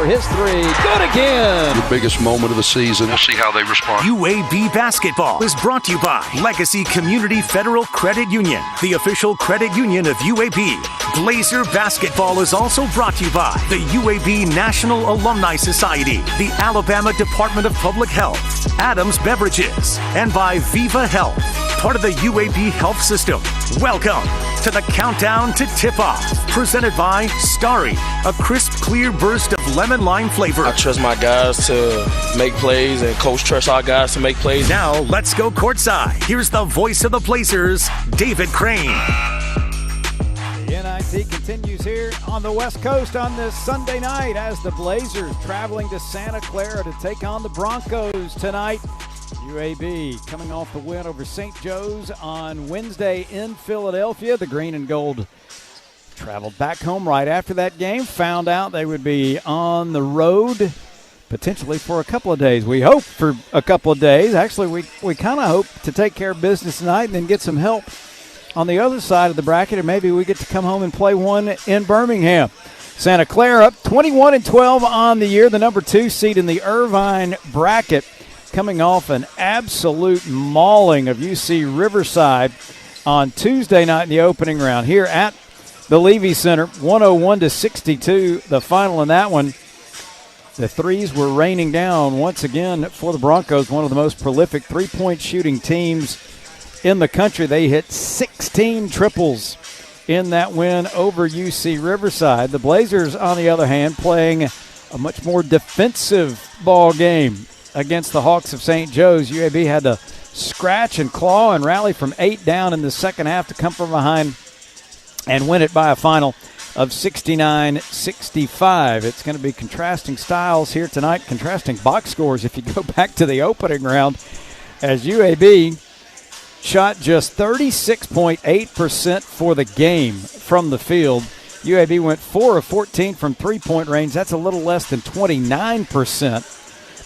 floor. His three. Good again. The biggest moment of the season. We'll see how they respond. UAB basketball is brought to you by Legacy Community Federal Credit Union, the official credit union of UAB. Blazer basketball is also brought to you by the UAB National Alumni Society, the Alabama Department of Public Health, Adams Beverages, and by Viva Health, part of the UAB Health System. Welcome to the Countdown to Tip-Off, presented by Starry, a crisp, clear burst of lemon lime flavor. I trust my guys to make plays, and Coach trusts our guys to make plays. Now, let's go courtside. Here's the voice of the Blazers, David Crane. The NIT continues here on the West Coast on this Sunday night as the Blazers traveling to Santa Clara to take on the Broncos tonight. UAB coming off the win over St. Joe's on Wednesday in Philadelphia. The green and gold traveled back home right after that game, found out they would be on the road potentially for a couple of days. We hope for a couple of days. Actually, we kind of hope to take care of business tonight and then get some help on the other side of the bracket, and maybe we get to come home and play one in Birmingham. Santa Clara up 21-12 on the year, the number 2 seed in the Irvine bracket, coming off an absolute mauling of UC Riverside on Tuesday night in the opening round here at the Levy Center. 101-62, the final in that one. The threes were raining down once again for the Broncos, one of the most prolific three-point shooting teams in the country. They hit 16 triples in that win over UC Riverside. The Blazers, on the other hand, playing a much more defensive ball game against the Hawks of St. Joe's. UAB had to scratch and claw and rally from 8 down in the second half to come from behind and win it by a final of 69-65. It's going to be contrasting styles here tonight, contrasting box scores if you go back to the opening round, as UAB shot just 36.8% for the game from the field. UAB went 4 of 14 from three-point range. That's a little less than 29%.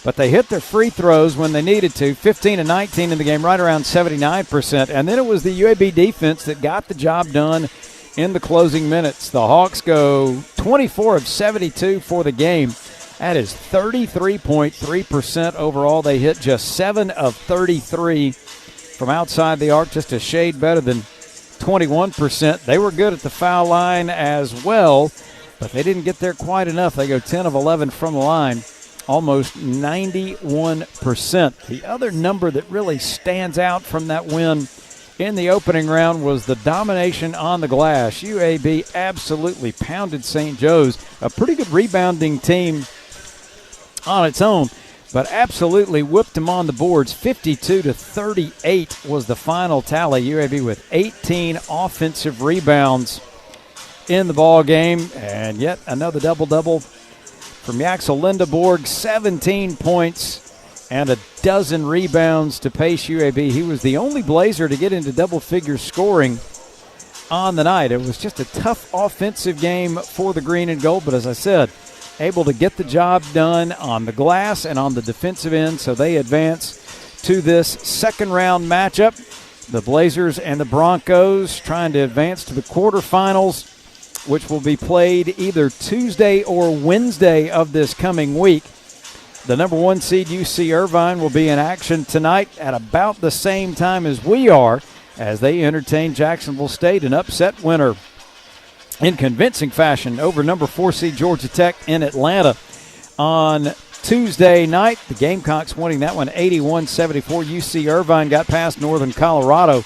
But they hit their free throws when they needed to, 15 and 19 in the game, right around 79%. And then it was the UAB defense that got the job done in the closing minutes. The Hawks go 24 of 72 for the game. That is 33.3% overall. They hit just 7 of 33 from outside the arc, just a shade better than 21%. They were good at the foul line as well, but they didn't get there quite enough. They go 10 of 11 from the line, almost 91%. The other number that really stands out from that win in the opening round was the domination on the glass. UAB absolutely pounded St. Joe's, a pretty good rebounding team on its own, but absolutely whipped them on the boards. 52-38 was the final tally. UAB with 18 offensive rebounds in the ball game, and yet another double-double from Yaxel Lindeborg, 17 points and a dozen rebounds to pace UAB. He was the only Blazer to get into double-figure scoring on the night. It was just a tough offensive game for the green and gold, but as I said, able to get the job done on the glass and on the defensive end, so they advance to this second-round matchup. The Blazers and the Broncos trying to advance to the quarterfinals, which will be played either Tuesday or Wednesday of this coming week. The number 1 seed UC Irvine will be in action tonight at about the same time as we are, as they entertain Jacksonville State, an upset winner in convincing fashion over number 4 seed Georgia Tech in Atlanta on Tuesday night. The Gamecocks winning that one 81-74. UC Irvine got past Northern Colorado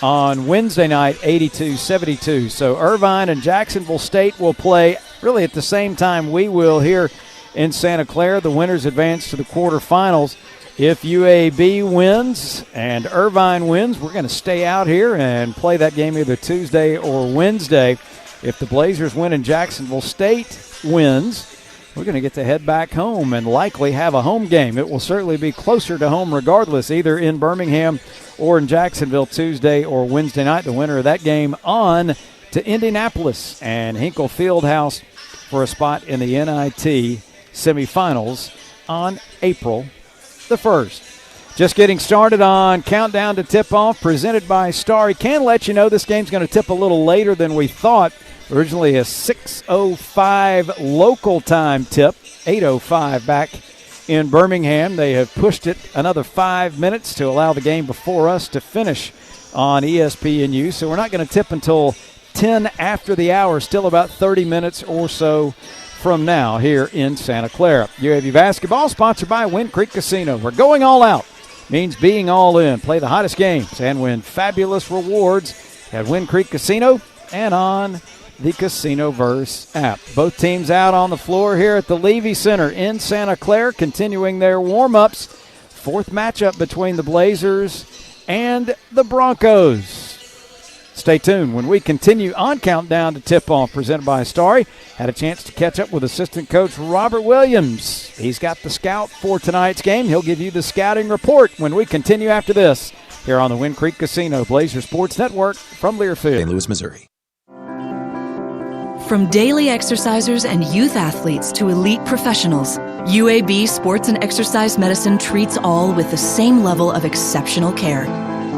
on Wednesday night 82-72. So Irvine and Jacksonville State will play really at the same time we will here in Santa Clara. The winners advance to the quarterfinals. If UAB wins and Irvine wins, we're going to stay out here and play that game either Tuesday or Wednesday. If the Blazers win and Jacksonville State wins, we're going to get to head back home and likely have a home game. It will certainly be closer to home regardless, either in Birmingham or in Jacksonville Tuesday or Wednesday night. The winner of that game on to Indianapolis and Hinkle Fieldhouse for a spot in the NIT semifinals on April the 1st. Just getting started on Countdown to Tip-Off, presented by Starry. Can let you know this game's going to tip a little later than we thought. Originally a 6:05 local time tip. 8:05 back in Birmingham. They have pushed it another 5 minutes to allow the game before us to finish on ESPNU. So we're not going to tip until 10 after the hour, still about 30 minutes or so from now here in Santa Clara. UAB basketball sponsored by Wind Creek Casino. We're going all out. Means being all in. Play the hottest games and win fabulous rewards at Wind Creek Casino and on the Casinoverse app. Both teams out on the floor here at the Levy Center in Santa Clara, continuing their warm-ups. Fourth matchup between the Blazers and the Broncos. Stay tuned when we continue on Countdown to Tip-Off, presented by Starry. Had a chance to catch up with assistant coach Robert Williams. He's got the scout for tonight's game. He'll give you the scouting report when we continue after this here on the Wind Creek Casino Blazer Sports Network from Learfield, St. Louis, Missouri. From daily exercisers and youth athletes to elite professionals, UAB Sports and Exercise Medicine treats all with the same level of exceptional care.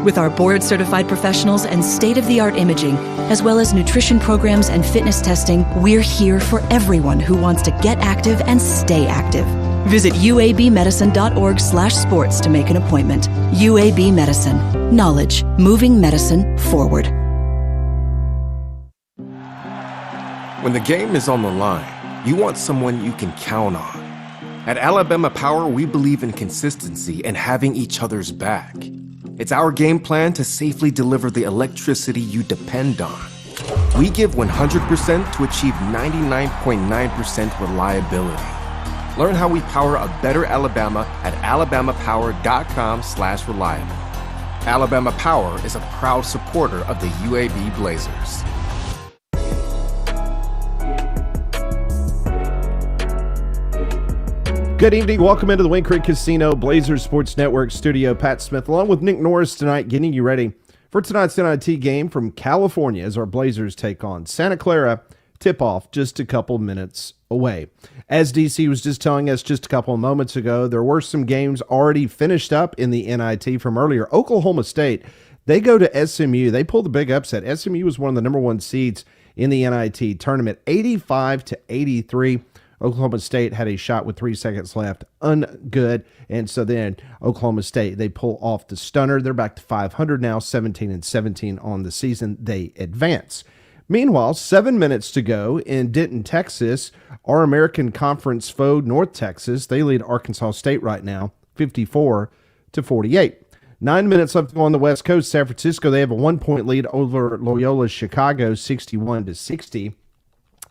With our board-certified professionals and state-of-the-art imaging, as well as nutrition programs and fitness testing, we're here for everyone who wants to get active and stay active. Visit uabmedicine.org/sports to make an appointment. UAB Medicine. Knowledge. Moving medicine forward. When the game is on the line, you want someone you can count on. At Alabama Power, we believe in consistency and having each other's back. It's our game plan to safely deliver the electricity you depend on. We give 100% to achieve 99.9% reliability. Learn how we power a better Alabama at alabamapower.com/reliable. Alabama Power is a proud supporter of the UAB Blazers. Good evening. Welcome into the Wind Creek Casino Blazers Sports Network studio. Pat Smith along with Nick Norris tonight, getting you ready for tonight's NIT game from California as our Blazers take on Santa Clara. Tip-off just a couple minutes away. As DC was just telling us just a couple of moments ago, there were some games already finished up in the NIT from earlier. Oklahoma State, they go to SMU. They pull the big upset. SMU was one of the number one seeds in the NIT tournament, 85-83. Oklahoma State had a shot with 3 seconds left, ungood, and so then Oklahoma State, they pull off the stunner. They're back to 500 now, 17-17 on the season. They advance. Meanwhile, 7 minutes to go in Denton, Texas. Our American Conference foe, North Texas, they lead Arkansas State right now, 54-48. 9 minutes left to go on the West Coast. San Francisco, they have a 1-point lead over Loyola Chicago, 61-60.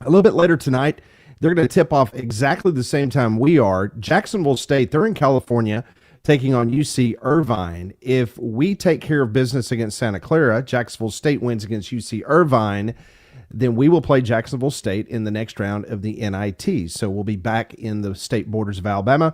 A little bit later tonight, they're going to tip off exactly the same time we are. Jacksonville State, they're in California, taking on UC Irvine. If we take care of business against Santa Clara, Jacksonville State wins against UC Irvine, then we will play Jacksonville State in the next round of the NIT. So we'll be back in the state borders of Alabama,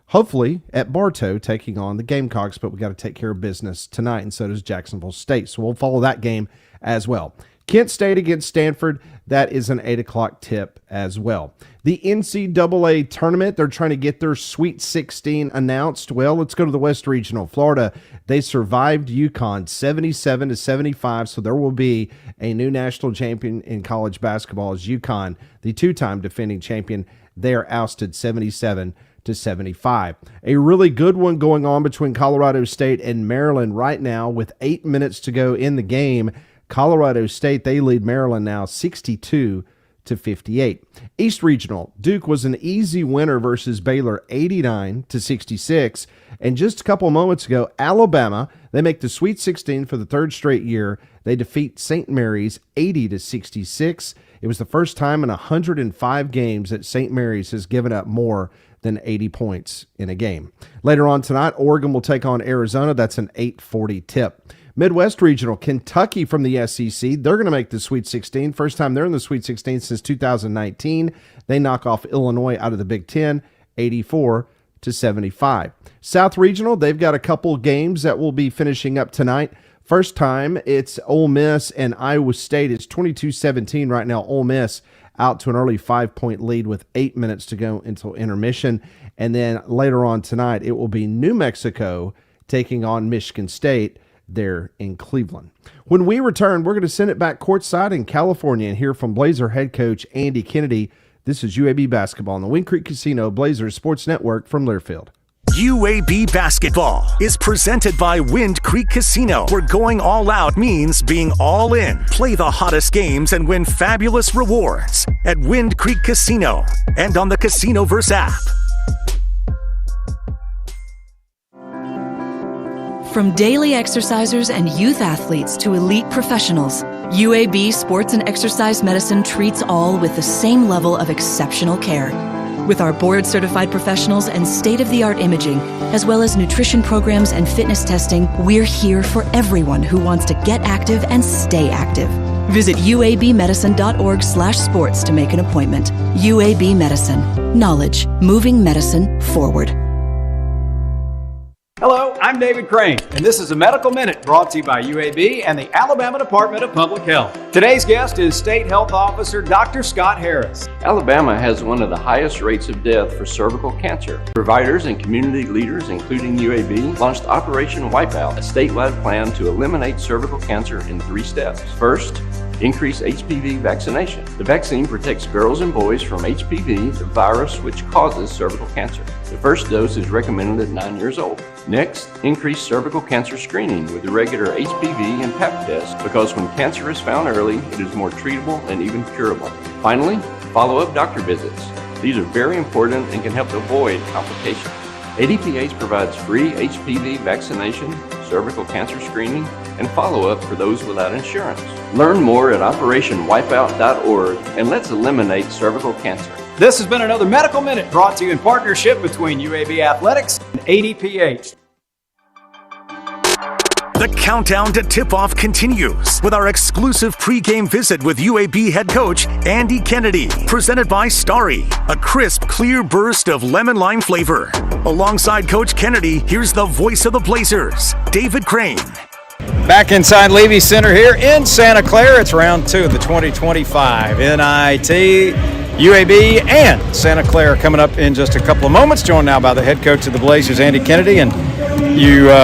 hopefully at Bartow, taking on the Gamecocks, but we got to take care of business tonight, and so does Jacksonville State. So we'll follow that game as well. Kent State against Stanford, that is an 8 o'clock tip as well. The NCAA tournament, they're trying to get their Sweet 16 announced. Well, let's go to the West Regional. Florida, they survived UConn 77-75, so there will be a new national champion in college basketball as UConn, the two-time defending champion. They are ousted 77-75. A really good one going on between Colorado State and Maryland right now with 8 minutes to go in the game. Colorado State, they lead Maryland now 62-58. East Regional, Duke was an easy winner versus Baylor 89-66. And just a couple of moments ago, Alabama, they make the Sweet 16 for the third straight year. They defeat St. Mary's 80-66. It was the first time in 105 games that St. Mary's has given up more than 80 points in a game. Later on tonight, Oregon will take on Arizona. That's an 8:40 tip. Midwest Regional, Kentucky from the SEC, they're going to make the Sweet 16. First time they're in the Sweet 16 since 2019. They knock off Illinois out of the Big Ten, 84-75. South Regional, they've got a couple games that will be finishing up tonight. First time, it's Ole Miss and Iowa State. It's 22-17 right now. Ole Miss out to an early 5-point lead with 8 minutes to go until intermission. And then later on tonight, it will be New Mexico taking on Michigan State there in Cleveland. When we return, we're going to send it back courtside in California and hear from Blazer head coach Andy Kennedy. This is UAB basketball on the Wind Creek Casino Blazers Sports Network from Learfield. UAB basketball is presented by Wind Creek Casino, where going all out means being all in. Play the hottest games and win fabulous rewards at Wind Creek Casino and on the Casinoverse app. From daily exercisers and youth athletes to elite professionals, UAB Sports and Exercise Medicine treats all with the same level of exceptional care. With our board-certified professionals and state-of-the-art imaging, as well as nutrition programs and fitness testing, we're here for everyone who wants to get active and stay active. Visit uabmedicine.org/sports to make an appointment. UAB Medicine. Knowledge. Moving medicine forward. Hello, I'm David Crane, and this is a Medical Minute brought to you by UAB and the Alabama Department of Public Health. Today's guest is State Health Officer Dr. Scott Harris. Alabama has one of the highest rates of death for cervical cancer. Providers and community leaders, including UAB, launched Operation Wipeout, a statewide plan to eliminate cervical cancer in 3 steps. First, increase HPV vaccination. The vaccine protects girls and boys from HPV, the virus which causes cervical cancer. The first dose is recommended at 9 years old. Next, increase cervical cancer screening with the regular HPV and Pap test, because when cancer is found early, it is more treatable and even curable. Finally, follow-up doctor visits. These are very important and can help avoid complications. ADPH provides free HPV vaccination, cervical cancer screening, and follow-up for those without insurance. Learn more at operationwipeout.org, and let's eliminate cervical cancer. This has been another Medical Minute brought to you in partnership between UAB Athletics and ADPH. The countdown to tip-off continues with our exclusive pregame visit with UAB head coach Andy Kennedy, presented by Starry, a crisp, clear burst of lemon-lime flavor. Alongside Coach Kennedy, here's the voice of the Blazers, David Crane. Back inside Levy Center here in Santa Clara. It's round 2 of the 2025 NIT. UAB and Santa Clara coming up in just a couple of moments. Joined now by the head coach of the Blazers, Andy Kennedy, and you're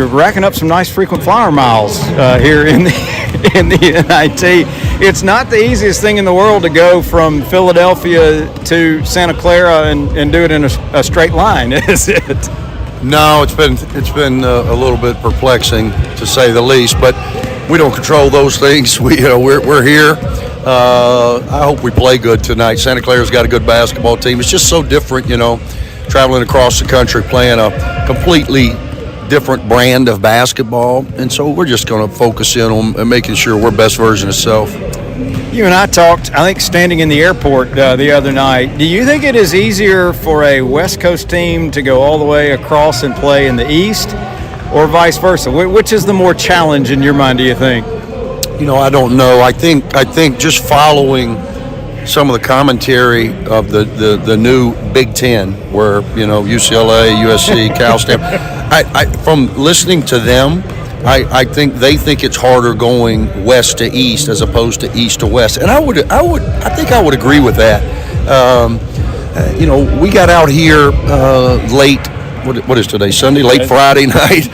racking up some nice frequent flyer miles here in the NIT. It's not the easiest thing in the world to go from Philadelphia to Santa Clara and do it in a straight line, is it? No, it's been a little bit perplexing to say the least, but we don't control those things. We're here. I hope we play good tonight. Santa Clara's got a good basketball team. It's just so different, traveling across the country, playing a completely different brand of basketball, and so we're just going to focus in on making sure we're best version of self. You and I talked, I think, standing in the airport the other night. Do you think it is easier for a West Coast team to go all the way across and play in the East, or vice versa? Which is the more challenge in your mind, do you think? I don't know. I think just following some of the commentary of the new Big Ten, where UCLA, USC, Cal State. I from listening to them, I think they think it's harder going west to east as opposed to east to west, and I think I would agree with that. We got out here late. What is today? Sunday, late Friday night,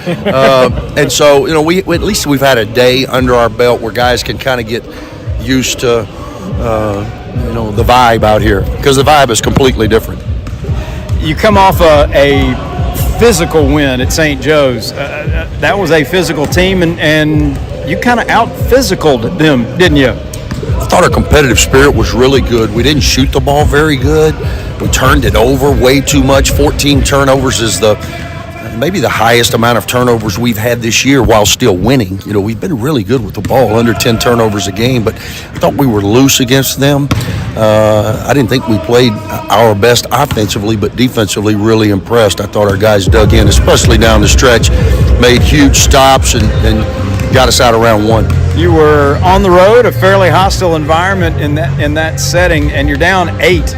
and so we at least we've had a day under our belt where guys can kind of get used to the vibe out here, because the vibe is completely different. You come off a physical win at St. Joe's. That was a physical team, and you kind of out-physicaled them, didn't you? I thought our competitive spirit was really good. We didn't shoot the ball very good. We turned it over way too much. 14 turnovers is maybe the highest amount of turnovers we've had this year while still winning. We've been really good with the ball, under 10 turnovers a game, but I thought we were loose against them. I didn't think we played our best offensively, but defensively really impressed. I thought our guys dug in, especially down the stretch, made huge stops and got us out of round 1. You were on the road, a fairly hostile environment in that setting, and you're down 8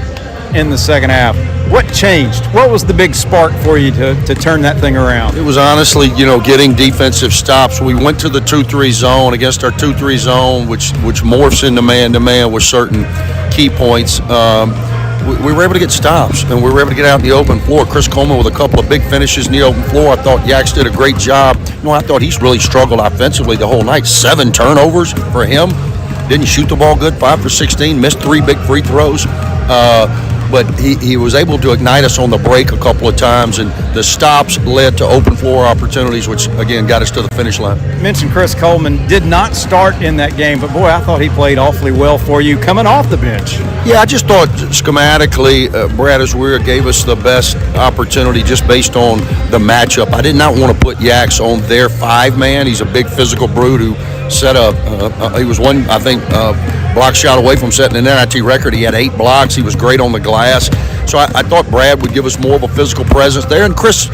in the second half. What changed? What was the big spark for you to turn that thing around? It was honestly, getting defensive stops. We went to the 2-3 zone. Against our 2-3 zone, which morphs into man-to-man with certain key points. We were able to get stops, and we were able to get out in the open floor. Chris Coleman with a couple of big finishes in the open floor. I thought Yax did a great job. I thought he's really struggled offensively the whole night. 7 turnovers for him. didn't shoot the ball good, 5 for 16, missed 3 big free throws. But he was able to ignite us on the break a couple of times, and the stops led to open floor opportunities, which, again, got us to the finish line. You mentioned Chris Coleman did not start in that game, but, boy, I thought he played awfully well for you coming off the bench. Yeah, I just thought schematically Brad Asweir gave us the best opportunity just based on the matchup. I did not want to put Yax on their 5-man. He's a big physical brute who set he was one, I think, block shot away from setting an NIT record. He had 8 blocks. He was great on the glass. So I thought Brad would give us more of a physical presence there. And Chris,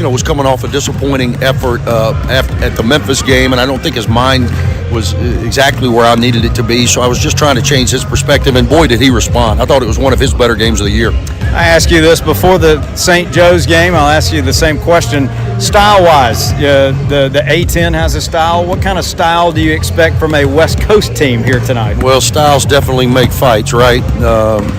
was coming off a disappointing effort at the Memphis game, and I don't think his mind was exactly where I needed it to be. So I was just trying to change his perspective, and boy, did he respond. I thought it was one of his better games of the year. I asked you this before the St. Joe's game. I'll ask you the same question. Style-wise, the A-10 has a style. What kind of style do you expect from a West Coast team here tonight? Well, styles definitely make fights, right?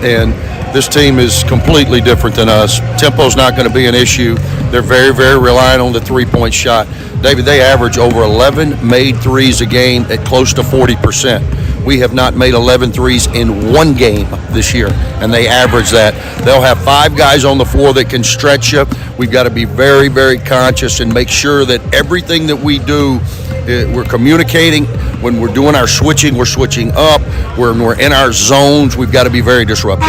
And this team is completely different than us. Tempo's not going to be an issue. They're very, very reliant on the three-point shot. David, they average over 11 made threes a game at close to 40%. We have not made 11 threes in one game this year, and they average that. They'll have 5 guys on the floor that can stretch you. We've got to be very, very conscious and make sure that everything that we do, we're communicating. When we're doing our switching, we're switching up. When we're in our zones, we've got to be very disruptive.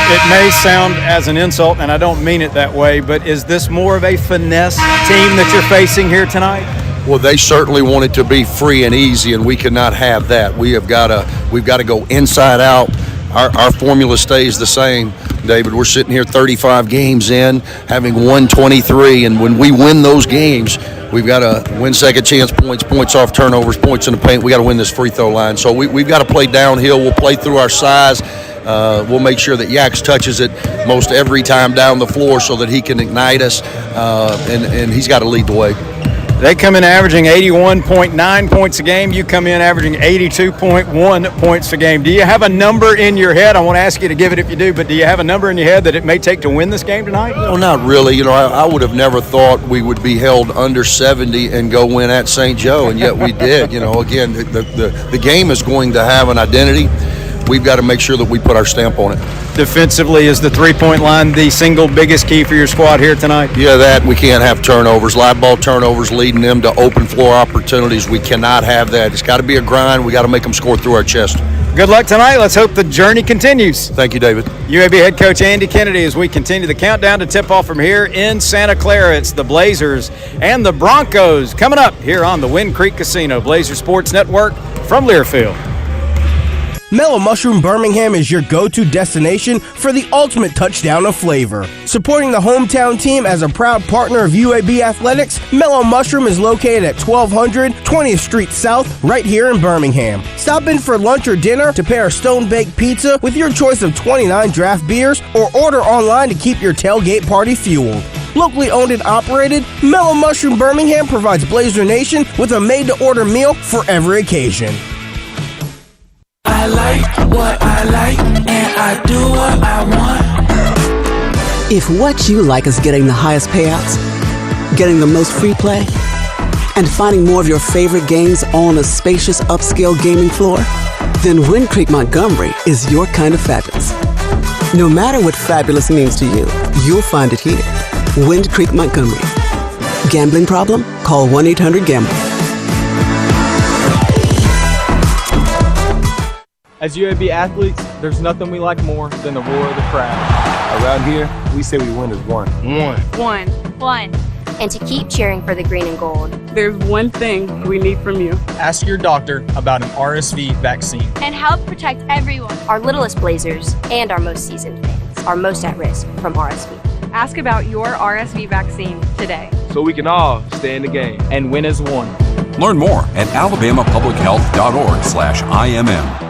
It may sound as an insult, and I don't mean it that way, but is this more of a finesse team that you're facing here tonight? Well, they certainly want it to be free and easy, and we cannot have that. We've got to go inside out. Our formula stays the same, David. We're sitting here 35 games in, having won 23, and when we win those games, we've got to win second chance points, points off turnovers, points in the paint. We got to win this free throw line. So we've got to play downhill. We'll play through our size. We'll make sure that Yax touches it most every time down the floor so that he can ignite us, and he's got to lead the way. They come in averaging 81.9 points a game. You come in averaging 82.1 points a game. Do you have a number in your head? I won't ask you to give it if you do, but do you have a number in your head that it may take to win this game tonight? No, not really. I would have never thought we would be held under 70 and go win at St. Joe, and yet we did. Again, the game is going to have an identity. We've got to make sure that we put our stamp on it. Defensively, is the three-point line the single biggest key for your squad here tonight? Yeah, that we can't have turnovers, live ball turnovers leading them to open floor opportunities. We cannot have that. It's got to be a grind. We got to make them score through our chest. Good luck tonight. Let's hope the journey continues. Thank you, David. UAB head coach Andy Kennedy as we continue the countdown to tip-off from here in Santa Clara. It's the Blazers and the Broncos coming up here on the Wind Creek Casino. Blazer Sports Network from Learfield. Mellow Mushroom Birmingham is your go-to destination for the ultimate touchdown of flavor. Supporting the hometown team as a proud partner of UAB Athletics, Mellow Mushroom is located at 1200 20th Street South, right here in Birmingham. Stop in for lunch or dinner to pair a stone-baked pizza with your choice of 29 draft beers, or order online to keep your tailgate party fueled. Locally owned and operated, Mellow Mushroom Birmingham provides Blazer Nation with a made-to-order meal for every occasion. I like what I like, and I do what I want. If what you like is getting the highest payouts, getting the most free play, and finding more of your favorite games all on a spacious upscale gaming floor, then Wind Creek Montgomery is your kind of fabulous. No matter what fabulous means to you, you'll find it here. Wind Creek Montgomery. Gambling problem? Call 1-800-GAMBLER. As UAB athletes, there's nothing we like more than the roar of the crowd. Around here, we say we win as one. One. And to keep cheering for the green and gold. There's one thing we need from you. Ask your doctor about an RSV vaccine. And help protect everyone. Our littlest Blazers and our most seasoned fans are most at risk from RSV. Ask about your RSV vaccine today. So we can all stay in the game and win as one. Learn more at alabamapublichealth.org/IMM.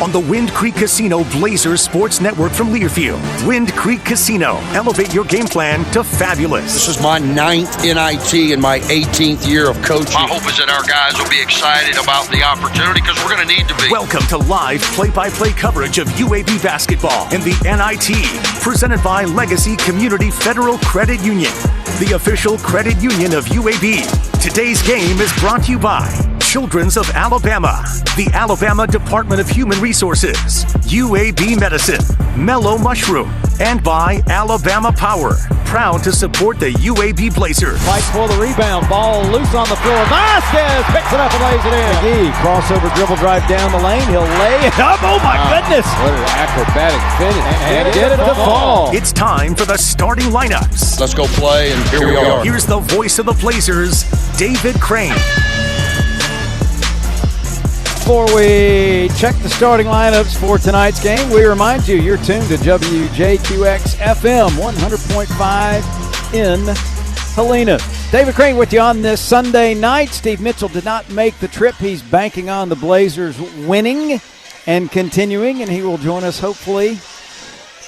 On the Wind Creek Casino Blazers Sports Network from Learfield. Wind Creek Casino. Elevate your game plan to fabulous. This is my 9th NIT and my 18th year of coaching. My hope is that our guys will be excited about the opportunity because we're going to need to be. Welcome to live play-by-play coverage of UAB basketball and the NIT, presented by Legacy Community Federal Credit Union, the official credit union of UAB. Today's game is brought to you by Children's of Alabama, the Alabama Department of Human Resources, UAB Medicine, Mellow Mushroom, and by Alabama Power. Proud to support the UAB Blazers. Fights for the rebound. Ball loose on the floor. Vasquez picks it up and lays it in. McGee, crossover dribble drive down the lane. He'll lay it up. Oh, my goodness. What an acrobatic finish. And get it to fall. It's time for the starting lineups. Let's go play, and here we are. Here's the voice of the Blazers, David Crane. Before we check the starting lineups for tonight's game, we remind you, you're tuned to WJQX FM 100.5 in Helena. David Crane with you on this Sunday night. Steve Mitchell did not make the trip. He's banking on the Blazers winning and continuing, and he will join us hopefully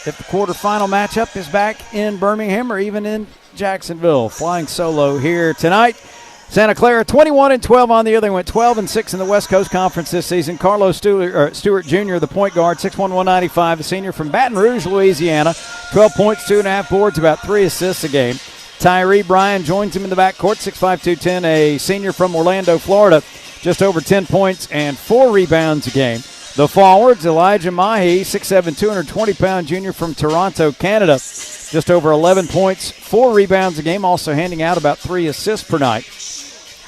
if the quarterfinal matchup is back in Birmingham or even in Jacksonville. Flying solo here tonight. Santa Clara 21-12 on the year. They went 12-6 in the West Coast Conference this season. Carlos Stewart Jr., the point guard, 6'1", 195, a senior from Baton Rouge, Louisiana. 12 points, 2.5 boards, about 3 assists a game. Tyree Bryan joins him in the backcourt, 6'5", 210, a senior from Orlando, Florida. Just over 10 points and 4 rebounds a game. The forwards, Elijah Mahi, 6'7", 220-pound junior from Toronto, Canada. Just over 11 points, 4 rebounds a game, also handing out about 3 assists per night.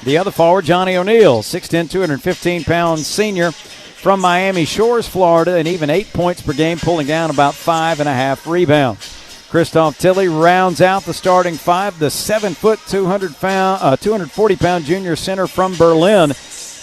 The other forward, Johnny O'Neal, 6'10", 215-pound senior from Miami Shores, Florida, and even 8 points per game, pulling down about 5.5 rebounds. Christoph Tilley rounds out the starting 5, the 7-foot, 240-pound junior center from Berlin,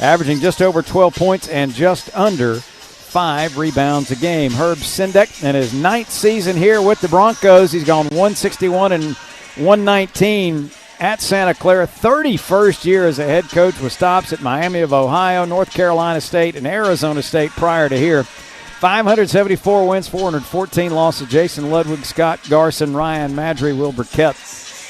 averaging just over 12 points and just under 5 rebounds a game. Herb Sendek, in his 9th season here with the Broncos, he's gone 161 and 119 at Santa Clara. 31st year as a head coach with stops at Miami of Ohio, North Carolina State, and Arizona State prior to here. 574 wins, 414 losses. Jason Ludwig, Scott Garson, Ryan Madry, Wilbur Kett,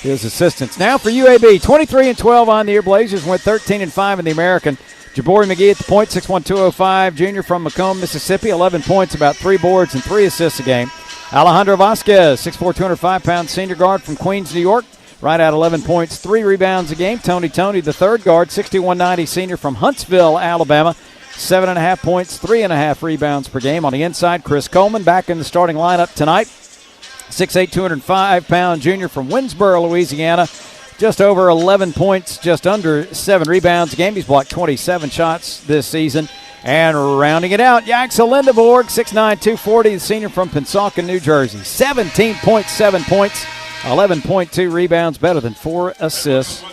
his assistants. Now for UAB, 23-12 on the year. Blazers went 13-5 in the American. Jabari McGee at the point, 6'1", 205, junior from Macomb, Mississippi. 11 points, about 3 boards, and 3 assists a game. Alejandro Vasquez, 6'4", 205-pound senior guard from Queens, New York. Right at 11 points, 3 rebounds a game. Tony, the third guard, 6'1", senior from Huntsville, Alabama. 7.5 points, 3.5 rebounds per game. On the inside, Chris Coleman back in the starting lineup tonight. 6'8", 205-pound junior from Winsboro, Louisiana. Just over 11 points, just under 7 rebounds a game. He's blocked 27 shots this season. And rounding it out, Yaxel Lindeborg, 6'9", 240, the senior from Pensacola, New Jersey. 17.7 points. 11.2 rebounds, better than 4 assists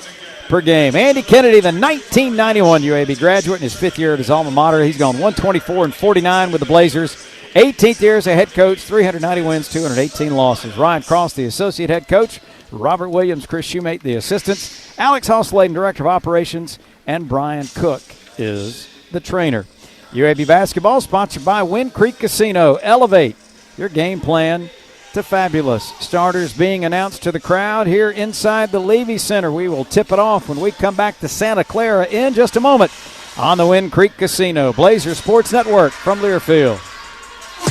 per game. Andy Kennedy, the 1991 UAB graduate in his 5th year at his alma mater. He's gone 124-49 with the Blazers. 18th year as a head coach, 390 wins, 218 losses. Ryan Cross, the associate head coach. Robert Williams, Chris Shoemate, the assistants. Alex Hossladen, director of operations. And Brian Cook is the trainer. UAB basketball sponsored by Wind Creek Casino. Elevate your game plan to fabulous. Starters being announced to the crowd here inside the Levy Center. We will tip it off when we come back to Santa Clara in just a moment on the Wind Creek Casino. Blazer Sports Network from Learfield.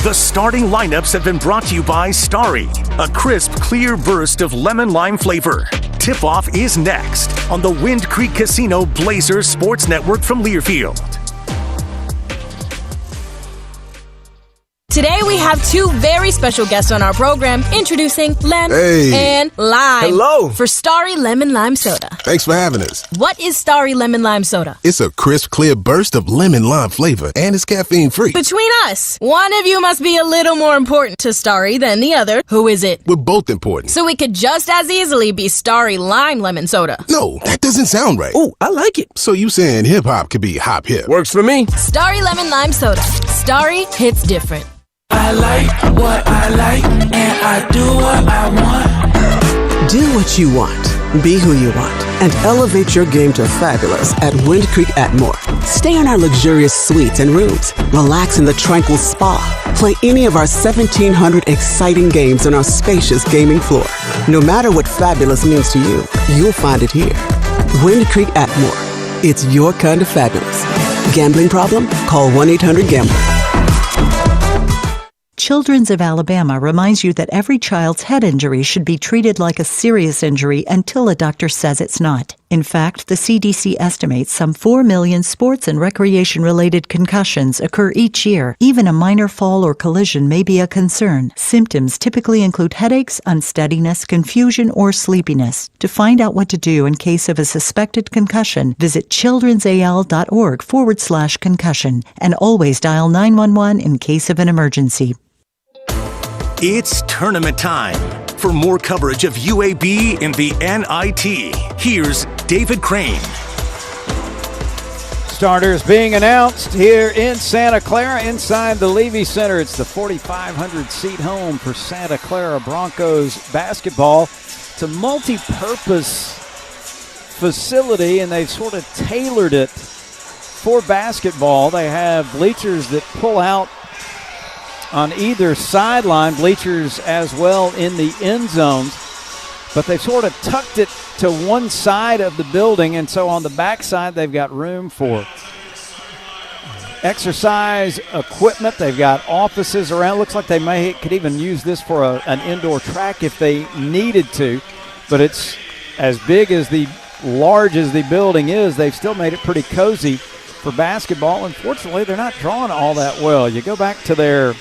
The starting lineups have been brought to you by Starry, a crisp, clear burst of lemon lime flavor. Tip-off is next on the Wind Creek Casino Blazer Sports Network from Learfield. Today we have 2 very special guests on our program, introducing Lem and Lime. Hello. For Starry Lemon Lime Soda. Thanks for having us. What is Starry Lemon Lime Soda? It's a crisp, clear burst of lemon lime flavor, and it's caffeine-free. Between us, one of you must be a little more important to Starry than the other. Who is it? We're both important. So it could just as easily be Starry Lime Lemon Soda. No, that doesn't sound right. Oh, I like it. So you saying hip-hop could be hop-hip? Works for me. Starry Lemon Lime Soda. Starry hits different. I like what I like, and I do what I want. Do what you want. Be who you want. and elevate your game to fabulous at Wind Creek Atmore. Stay in our luxurious suites and rooms, relax in the tranquil spa, play any of our 1,700 exciting games on our spacious gaming floor. No matter what fabulous means to you, you'll find it here. Wind Creek Atmore. It's your kind of fabulous. Gambling problem? Call 1-800-GAMBLER. Children's of Alabama reminds you that every child's head injury should be treated like a serious injury until a doctor says it's not. In fact, the CDC estimates some 4 million sports and recreation-related concussions occur each year. Even a minor fall or collision may be a concern. Symptoms typically include headaches, unsteadiness, confusion, or sleepiness. To find out what to do in case of a suspected concussion, visit childrensal.org/concussion and always dial 911 in case of an emergency. It's tournament time. For more coverage of UAB and the NIT, here's David Crane. Starters being announced here in Santa Clara inside the Levy Center. It's the 4,500-seat home for Santa Clara Broncos basketball. It's a multi-purpose facility, and they've sort of tailored it for basketball. They have bleachers that pull out on either sideline, bleachers as well in the end zones, but they've sort of tucked it to one side of the building, and so on the back side they've got room for exercise equipment. They've got offices around. Looks like they could even use this for an indoor track if they needed to, but it's as big as large as the building is. They've still made it pretty cozy for basketball. Unfortunately, they're not drawing all that well. You go back to their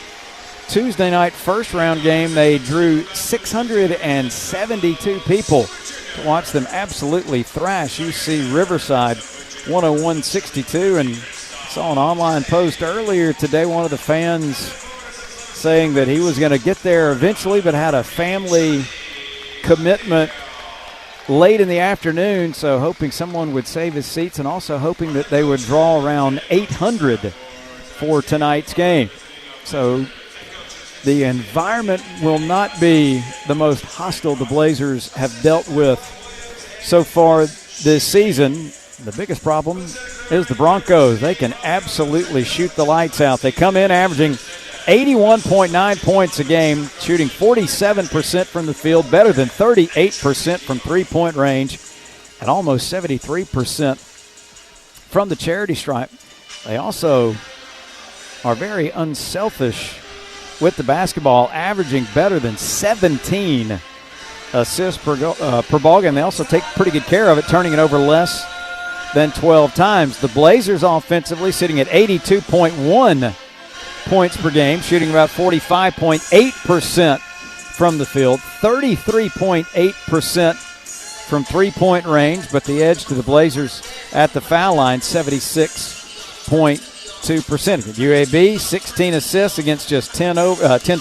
Tuesday night first round game, they drew 672 people to watch them absolutely thrash UC Riverside 101-62. And saw an online post earlier today, one of the fans saying that he was going to get there eventually but had a family commitment late in the afternoon, so hoping someone would save his seats and also hoping that they would draw around 800 for tonight's game. So the environment will not be the most hostile the Blazers have dealt with so far this season. The biggest problem is the Broncos. They can absolutely shoot the lights out. They come in averaging 81.9 points a game, shooting 47% from the field, better than 38% from three-point range, and almost 73% from the charity stripe. They also are very unselfish with the basketball, averaging better than 17 assists per ball game. They also take pretty good care of it, turning it over less than 12 times. The Blazers offensively sitting at 82.1 points per game, shooting about 45.8% from the field, 33.8% from three-point range, but the edge to the Blazers at the foul line, 76.2%. UAB, 16 assists against just 10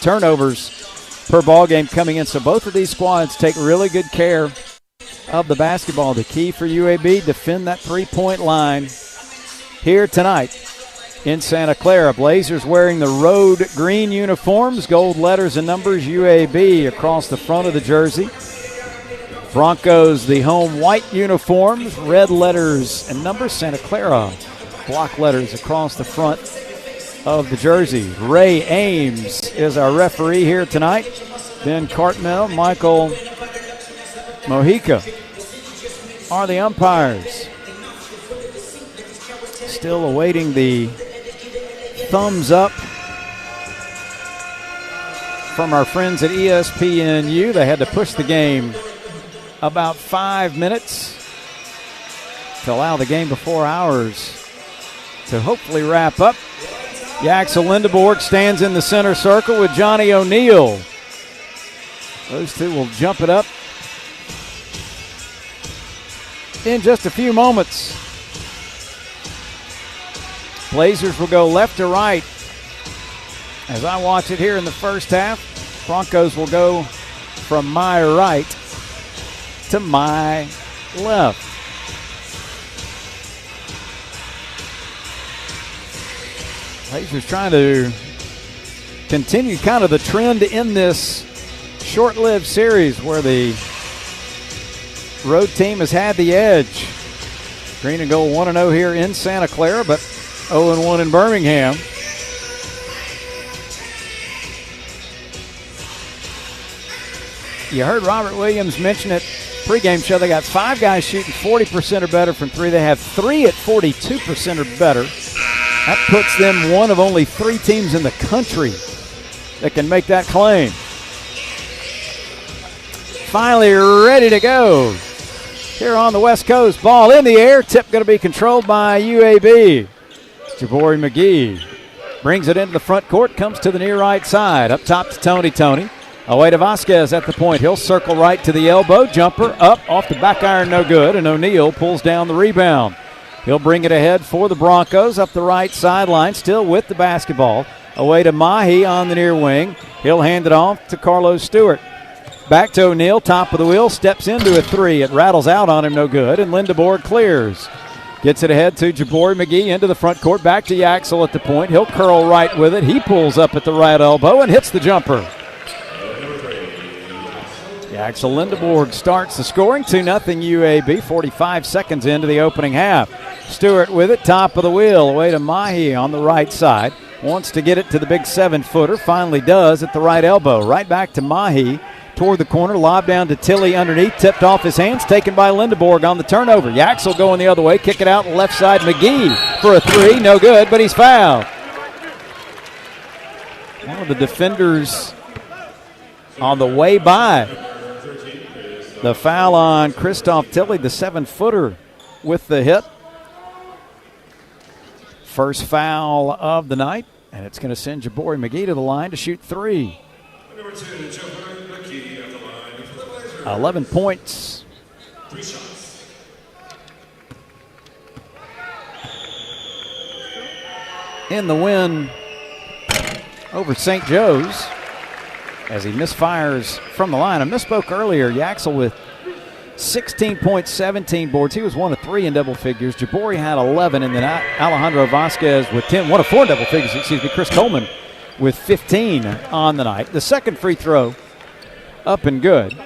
turnovers per ball game coming in. So both of these squads take really good care of the basketball. The key for UAB, defend that three-point line here tonight in Santa Clara. Blazers wearing the road green uniforms, gold letters and numbers, UAB across the front of the jersey. Broncos, the home white uniforms, red letters and numbers. Santa Clara, block letters across the front of the jersey. Ray Ames is our referee here tonight. Ben Cartmel, Michael Mojica are the umpires. Still awaiting the thumbs up from our friends at ESPNU. They had to push the game about 5 minutes to allow the game before ours to hopefully wrap up. Yaxel Lindeborg stands in the center circle with Johnny O'Neal. Those two will jump it up in just a few moments. Blazers will go left to right as I watch it here in the first half. Broncos will go from my right to my left. Blazers trying to continue kind of the trend in this short-lived series where the road team has had the edge. Green and gold 1-0 here in Santa Clara, but 0-1 in Birmingham. You heard Robert Williams mention it pregame show. They got 5 guys shooting 40% or better from 3. They have 3 at 42% or better. That puts them one of only 3 teams in the country that can make that claim. Finally ready to go here on the West Coast. Ball in the air. Tip going to be controlled by UAB. Jabori McGee brings it into the front court. Comes to the near right side. Up top to Tony. Away to Vasquez at the point. He'll circle right to the elbow. Jumper up off the back iron, no good. And O'Neal pulls down the rebound. He'll bring it ahead for the Broncos up the right sideline, still with the basketball. Away to Mahi on the near wing. He'll hand it off to Carlos Stewart. Back to O'Neal, top of the wheel, steps into a 3. It rattles out on him, no good, and Lindeborg clears. Gets it ahead to Jabori McGee into the front court. Back to Yaxel at the point. He'll curl right with it. He pulls up at the right elbow and hits the jumper. Axel Lindeborg starts the scoring, 2-0 UAB, 45 seconds into the opening half. Stewart with it, top of the wheel, away to Mahi on the right side. Wants to get it to the big 7-footer, finally does at the right elbow. Right back to Mahi toward the corner, lob down to Tilley underneath, tipped off his hands, taken by Lindeborg on the turnover. Yaxel going the other way, kick it out left side, McGee for a 3, no good, but he's fouled. One of the defenders on the way by. The foul on Christoph Tilley, the 7-footer with the hit. First foul of the night, and it's going to send Jabori McGee to the line to shoot 3. 11 points. In the win over St. Joe's, as he misfires from the line. I misspoke earlier. Yaxel with 16 points, 17 boards. He was 1 of 3 in double figures. Jabori had 11, and then Alejandro Vasquez with 10. 1 of 4 in double figures, excuse me. Chris Coleman with 15 on the night. The second free throw up and good.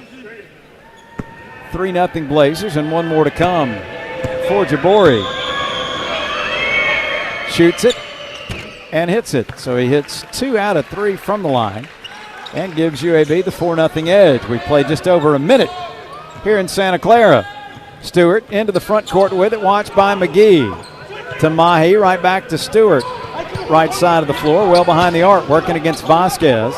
3-0 Blazers, and 1 more to come for Jabori. Shoots it and hits it. So he hits 2 out of 3 from the line and gives UAB the 4-0 edge. We played just over a minute here in Santa Clara. Stewart into the front court with it, watched by McGee. To Mahi, right back to Stewart. Right side of the floor, well behind the arc, working against Vasquez.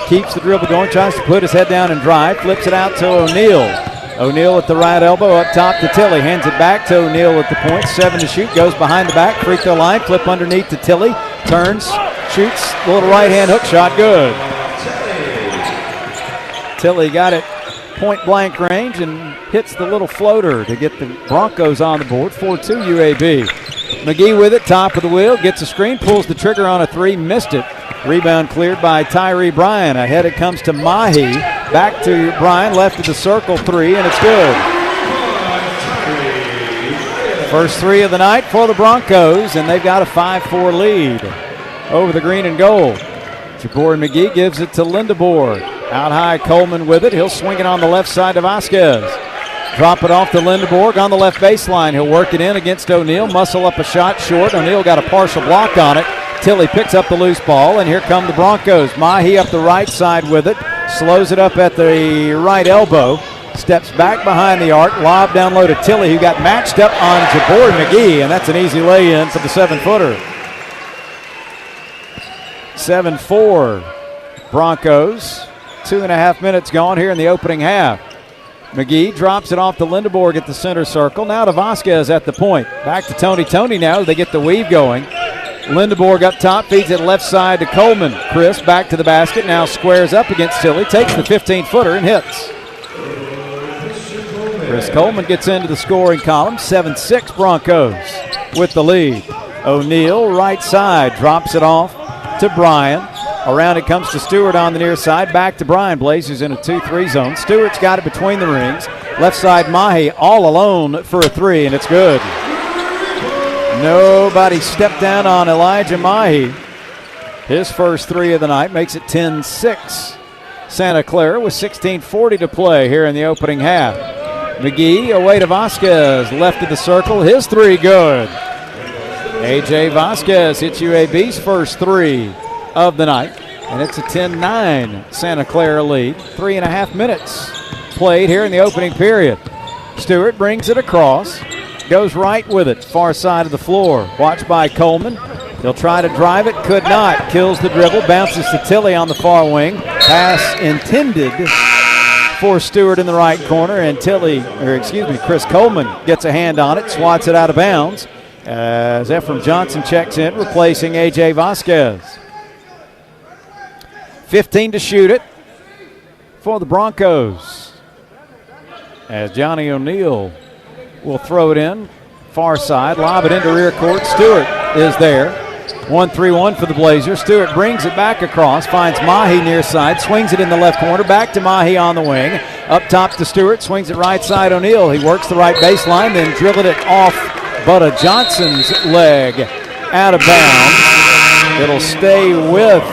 Keeps the dribble going, tries to put his head down and drive, flips it out to O'Neal. O'Neal at the right elbow, up top to Tilley, hands it back to O'Neal at the point, 7 to shoot, goes behind the back, free throw line, flip underneath to Tilley, turns, shoots, little right-hand hook shot, good. Tilley got it point-blank range and hits the little floater to get the Broncos on the board, 4-2 UAB. McGee with it, top of the wheel, gets a screen, pulls the trigger on a 3, missed it. Rebound cleared by Tyree Bryan. Ahead it comes to Mahi. Back to Bryan, left of the circle, 3, and it's good. First 3 of the night for the Broncos, and they've got a 5-4 lead over the green and gold. Jabori McGee gives it to Lindeborg. Out high, Coleman with it. He'll swing it on the left side to Vasquez. Drop it off to Lindeborg on the left baseline. He'll work it in against O'Neal. Muscle up a shot short. O'Neal got a partial block on it. Tilley picks up the loose ball, and here come the Broncos. Mahi up the right side with it. Slows it up at the right elbow. Steps back behind the arc. Lob down low to Tilley, who got matched up on Jabori McGee, and that's an easy lay-in for the 7-footer. 7-4 Broncos. 2.5 minutes gone here in the opening half. McGee drops it off to Lindeborg at the center circle. Now to Vasquez at the point. Back to Tony now. They get the weave going. Lindeborg up top, feeds it left side to Coleman. Chris back to the basket, now squares up against Tilley, takes the 15-footer and hits. Chris Coleman gets into the scoring column, 7-6 Broncos with the lead. O'Neal, right side, drops it off to Bryan. Around it comes to Stewart on the near side, back to Bryan. Blazers in a 2-3 zone. Stewart's got it between the rings. Left side, Mahi all alone for a 3, and it's good. Nobody stepped down on Elijah Mahi. His first 3 of the night makes it 10-6. Santa Clara with 16:40 to play here in the opening half. McGee away to Vasquez, left of the circle, his three good. A.J. Vasquez hits UAB's first three of the night, and it's a 10-9 Santa Clara lead. 3.5 minutes played here in the opening period. Stewart brings it across, goes right with it, far side of the floor. Watched by Coleman. He'll try to drive it, could not. Kills the dribble, bounces to Tilley on the far wing. Pass intended for Stewart in the right corner, and Chris Coleman gets a hand on it, swats it out of bounds as Ephraim Johnson checks in, replacing A.J. Vasquez. 15 to shoot it for the Broncos, as Johnny O'Neal will throw it in, far side, lob it into rear court. Stewart is there. 1-3-1 for the Blazers. Stewart brings it back across, finds Mahi near side, swings it in the left corner, back to Mahi on the wing. Up top to Stewart, swings it right side O'Neal. He works the right baseline, then dribbled it off Butta Johnson's leg out of bounds. It'll stay with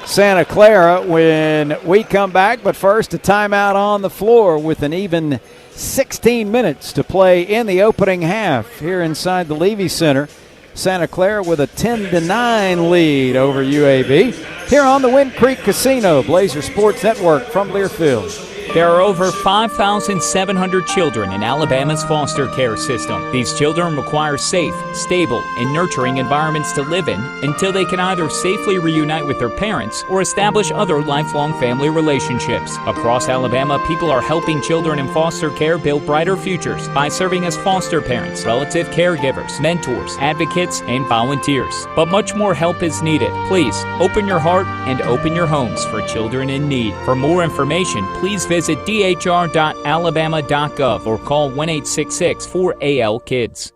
Santa Clara when we come back, but first a timeout on the floor with an even 16 minutes to play in the opening half here inside the Levy Center. Santa Clara with a 10-9 lead over UAB here on the Wind Creek Casino Blazer Sports Network from Learfield. There are over 5,700 children in Alabama's foster care system. These children require safe, stable, and nurturing environments to live in until they can either safely reunite with their parents or establish other lifelong family relationships. Across Alabama, people are helping children in foster care build brighter futures by serving as foster parents, relative caregivers, mentors, advocates, and volunteers. But much more help is needed. Please open your heart and open your homes for children in need. For more information, please visit dhr.alabama.gov or call 1-866-4AL-KIDS.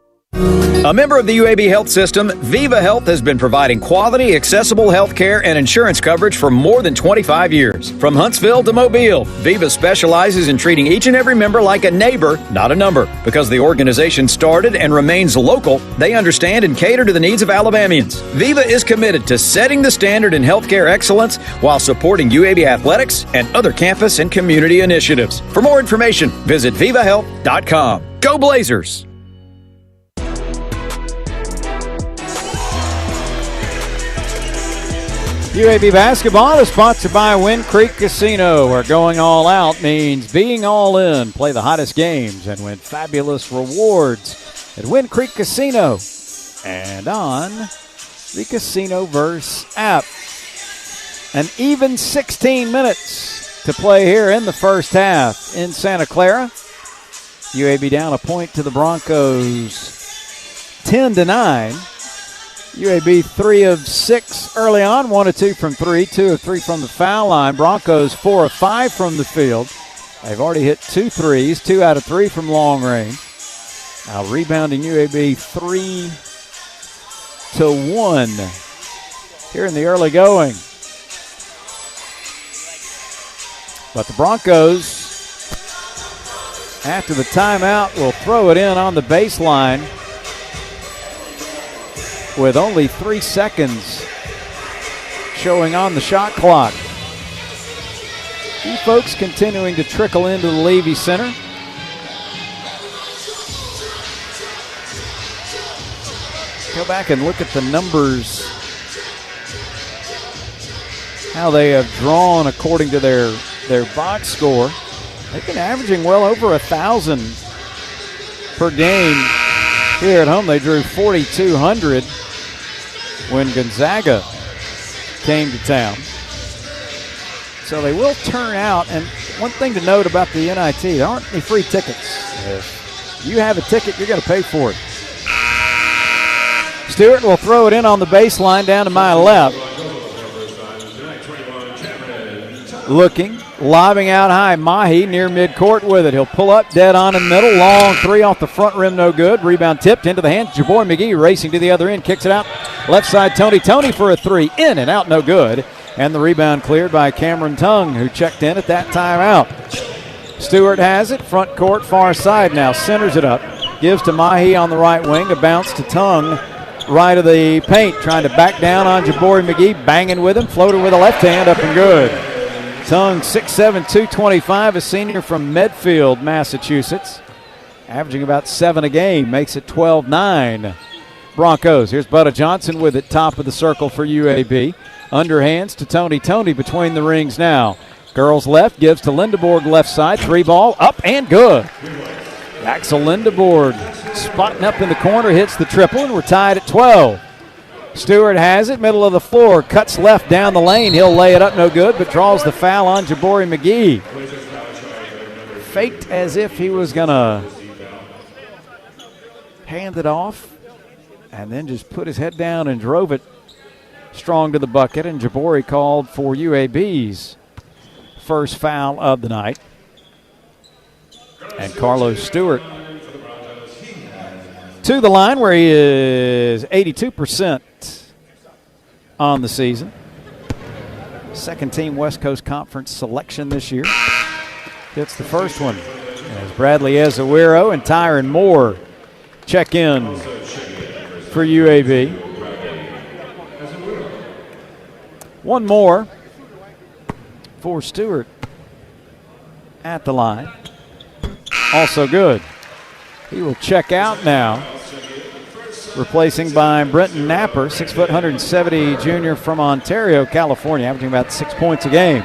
A member of the UAB Health System, Viva Health has been providing quality, accessible health care and insurance coverage for more than 25 years. From Huntsville to Mobile, Viva specializes in treating each and every member like a neighbor, not a number. Because the organization started and remains local, they understand and cater to the needs of Alabamians. Viva is committed to setting the standard in healthcare excellence while supporting UAB athletics and other campus and community initiatives. For more information, visit vivahealth.com. Go Blazers! UAB basketball is sponsored by Wind Creek Casino, where going all out means being all in. Play the hottest games and win fabulous rewards at Wind Creek Casino and on the Casinoverse app. An even 16 minutes to play here in the first half in Santa Clara. UAB down a point to the Broncos, 10-9. UAB 3 of 6 early on, 1 of 2 from 3, 2 of 3 from the foul line. Broncos 4 of 5 from the field. They've already hit 2 threes, 2 out of 3 from long range. Now rebounding UAB 3-1 here in the early going. But the Broncos, after the timeout, will throw it in on the baseline with only 3 seconds showing on the shot clock. You folks continuing to trickle into the Levy Center. Go back and look at the numbers, how they have drawn according to their box score. They've been averaging well over 1,000 per game. Here at home, they drew 4,200 when Gonzaga came to town. So they will turn out. And one thing to note about the NIT, there aren't any free tickets. If you have a ticket, you're going to pay for it. Stewart will throw it in on the baseline down to my left. Looking, lobbing out high. Mahi near midcourt with it. He'll pull up dead on in the middle. Long three off the front rim, no good. Rebound tipped into the hands. Jaboy McGee racing to the other end. Kicks it out. Left side, Tony for a three. In and out, no good. And the rebound cleared by Cameron Tongue, who checked in at that timeout. Stewart has it. Front court, far side now. Centers it up. Gives to Mahi on the right wing. A bounce to Tongue. Right of the paint. Trying to back down on Jaboy McGee. Banging with him. Floater with a left hand. Up and good. Tung, 6'7", 225, a senior from Medfield, Massachusetts. Averaging about 7 a game, makes it 12-9. Broncos. Here's Butta Johnson with it, top of the circle for UAB. Underhands to Tony. Tony between the rings now. Girls left, gives to Lindeborg left side. 3 ball, up and good. Axel Lindeborg spotting up in the corner, hits the triple, and we're tied at 12. Stewart has it, middle of the floor, cuts left down the lane. He'll lay it up, no good, but draws the foul on Jabori McGee. Faked as if he was going to hand it off, and then just put his head down and drove it strong to the bucket, and Jabori called for UAB's first foul of the night. And Carlos Stewart to the line where he is 82% on the season. Second team West Coast Conference selection this year. Gets the first one as Bradley Ezewiro and Tyron Moore check in for UAB. One more for Stewart at the line. Also good. He will check out now. Replacing by Brenton Napper, 6 foot 170 junior from Ontario, California, averaging about 6 points a game.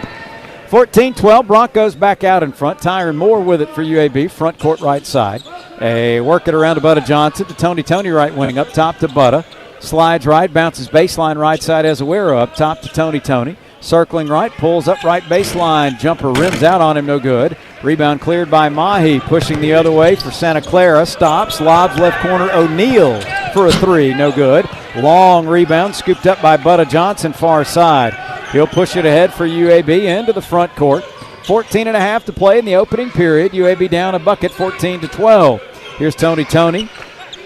14-12, Broncos back out in front. Tyron Moore with it for UAB, front court right side. A work it around to Butta Johnson to Tony. Tony right wing, up top to Butta. Slides right, bounces baseline right side Ezewiro, up top to Tony. Tony. Circling right, pulls up right baseline. Jumper rims out on him, no good. Rebound cleared by Mahi, pushing the other way for Santa Clara. Stops, lobs left corner, O'Neal for a 3, no good. Long rebound, scooped up by Butta Johnson, far side. He'll push it ahead for UAB into the front court. 14.5 to play in the opening period. UAB down a bucket, 14-12. Here's Tony. Tony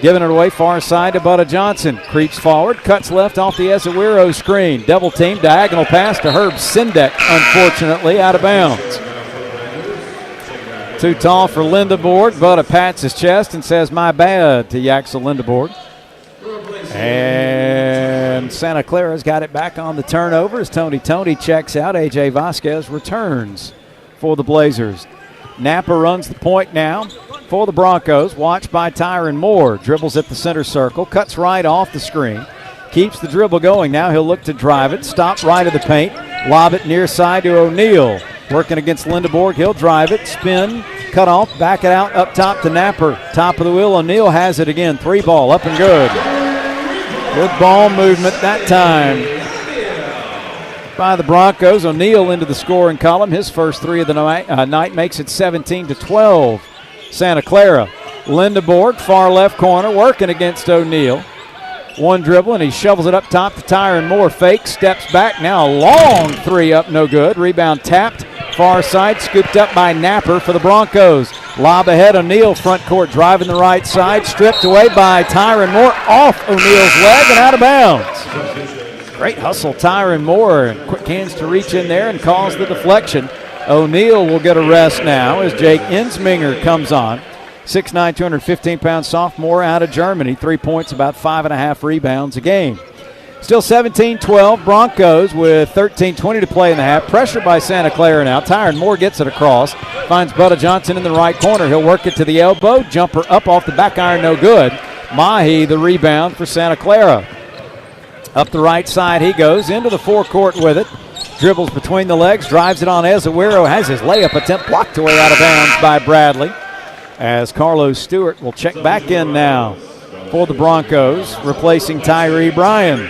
giving it away far side to Butta Johnson. Creeps forward, cuts left off the Ezewiro screen. Double team, diagonal pass to Herb Sindek, unfortunately out of bounds. Too tall for Lindeborg. Butta pats his chest and says, my bad, to Yaxel Lindeborg. And Santa Clara's got it back on the turnover as Tony checks out. A.J. Vasquez returns for the Blazers. Napa runs the point now for the Broncos, watched by Tyron Moore. Dribbles at the center circle, cuts right off the screen, keeps the dribble going. Now he'll look to drive it, stop right of the paint, lob it near side to O'Neal. Working against Lindeborg, he'll drive it, spin, cut off, back it out up top to Napper. Top of the wheel, O'Neal has it again. 3 ball, up and good. Good ball movement that time by the Broncos. O'Neal into the scoring column. His first 3 of the night makes it 17-12. Santa Clara. Lindeborg, far left corner, working against O'Neal. One dribble, and he shovels it up top to Tyron Moore. Fake, steps back. Now a long 3 up, no good. Rebound tapped. Far side, scooped up by Napper for the Broncos. Lob ahead, O'Neal, front court, driving the right side. Stripped away by Tyron Moore, off O'Neal's leg and out of bounds. Great hustle, Tyron Moore, and quick hands to reach in there and cause the deflection. O'Neal will get a rest now as Jake Insminger comes on. 6'9", 215-pound sophomore out of Germany. 3 points, about 5.5 rebounds a game. Still 17-12, Broncos with 13:20 to play in the half. Pressure by Santa Clara now. Tyron Moore gets it across. Finds Butta Johnson in the right corner. He'll work it to the elbow. Jumper up off the back iron, no good. Mahi the rebound for Santa Clara. Up the right side he goes, into the forecourt with it. Dribbles between the legs, drives it on Ezewiro. Has his layup attempt blocked away out of bounds by Bradley. As Carlos Stewart will check back in now for the Broncos, replacing Tyree Bryan.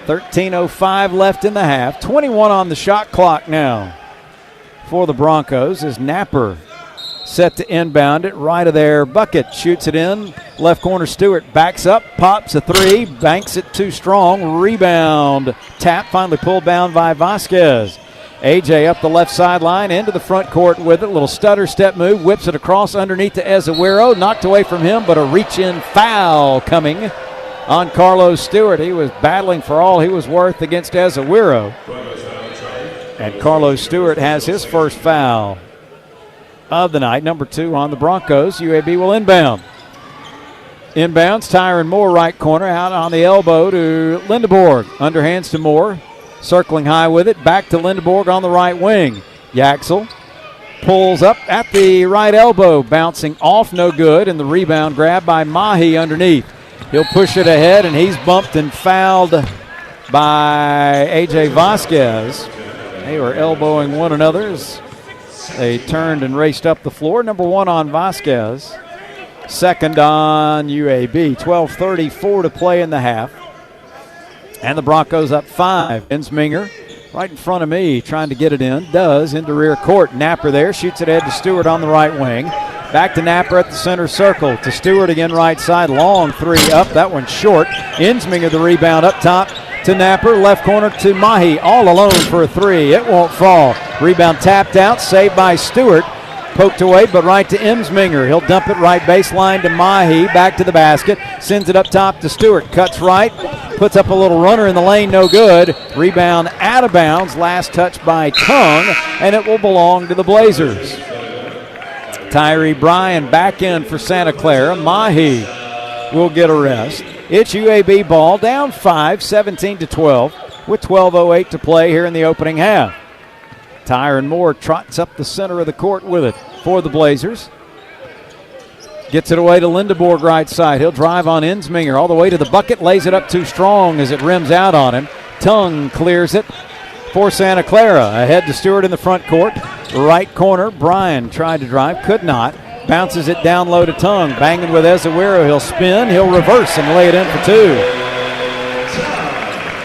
13:05 left in the half. 21 on the shot clock now for the Broncos as Napper set to inbound it right of their bucket. Shoots it in. Left corner Stewart backs up, pops a 3, banks it too strong. Rebound. Tap finally pulled down by Vasquez. AJ up the left sideline into the front court with it. Little stutter step move. Whips it across underneath to Ezewiro. Knocked away from him, but a reach-in foul coming on Carlos Stewart. He was battling for all he was worth against Ezewiro. And Carlos Stewart has his first foul of the night, number 2 on the Broncos. UAB will inbound. Inbounds, Tyron Moore, right corner, out on the elbow to Lindeborg. Underhands to Moore. Circling high with it, back to Lindeborg on the right wing. Yaxel pulls up at the right elbow, bouncing off, no good, and the rebound grab by Mahi underneath. He'll push it ahead, and he's bumped and fouled by A.J. Vasquez. They were elbowing one another as they turned and raced up the floor. Number 1 on Vasquez. Second on UAB. 12:34 to play in the half. And the Broncos up 5. Ensminger right in front of me trying to get it in. Does into rear court. Napper there. Shoots it ahead to Stewart on the right wing. Back to Napper at the center circle. To Stewart again right side. Long three up. That one's short. Ensminger the rebound up top to Napper. Left corner to Mahi. All alone for a three. It won't fall. Rebound tapped out. Saved by Stewart. Poked away, but right to Ensminger. He'll dump it right baseline to Mahi. Back to the basket. Sends it up top to Stewart. Cuts right. Puts up a little runner in the lane. No good. Rebound out of bounds. Last touch by Tongue, and it will belong to the Blazers. Tyree Bryan back in for Santa Clara. Mahi will get a rest. It's UAB ball. Down 5, 17-12, with 12:08 to play here in the opening half. Tyron Moore trots up the center of the court with it for the Blazers. Gets it away to Lindeborg right side. He'll drive on Ensminger all the way to the bucket. Lays it up too strong as it rims out on him. Tongue clears it for Santa Clara. Ahead to Stewart in the front court. Right corner. Bryan tried to drive. Could not. Bounces it down low to Tongue. Banging with Ezewiro. He'll spin. He'll reverse and lay it in for 2.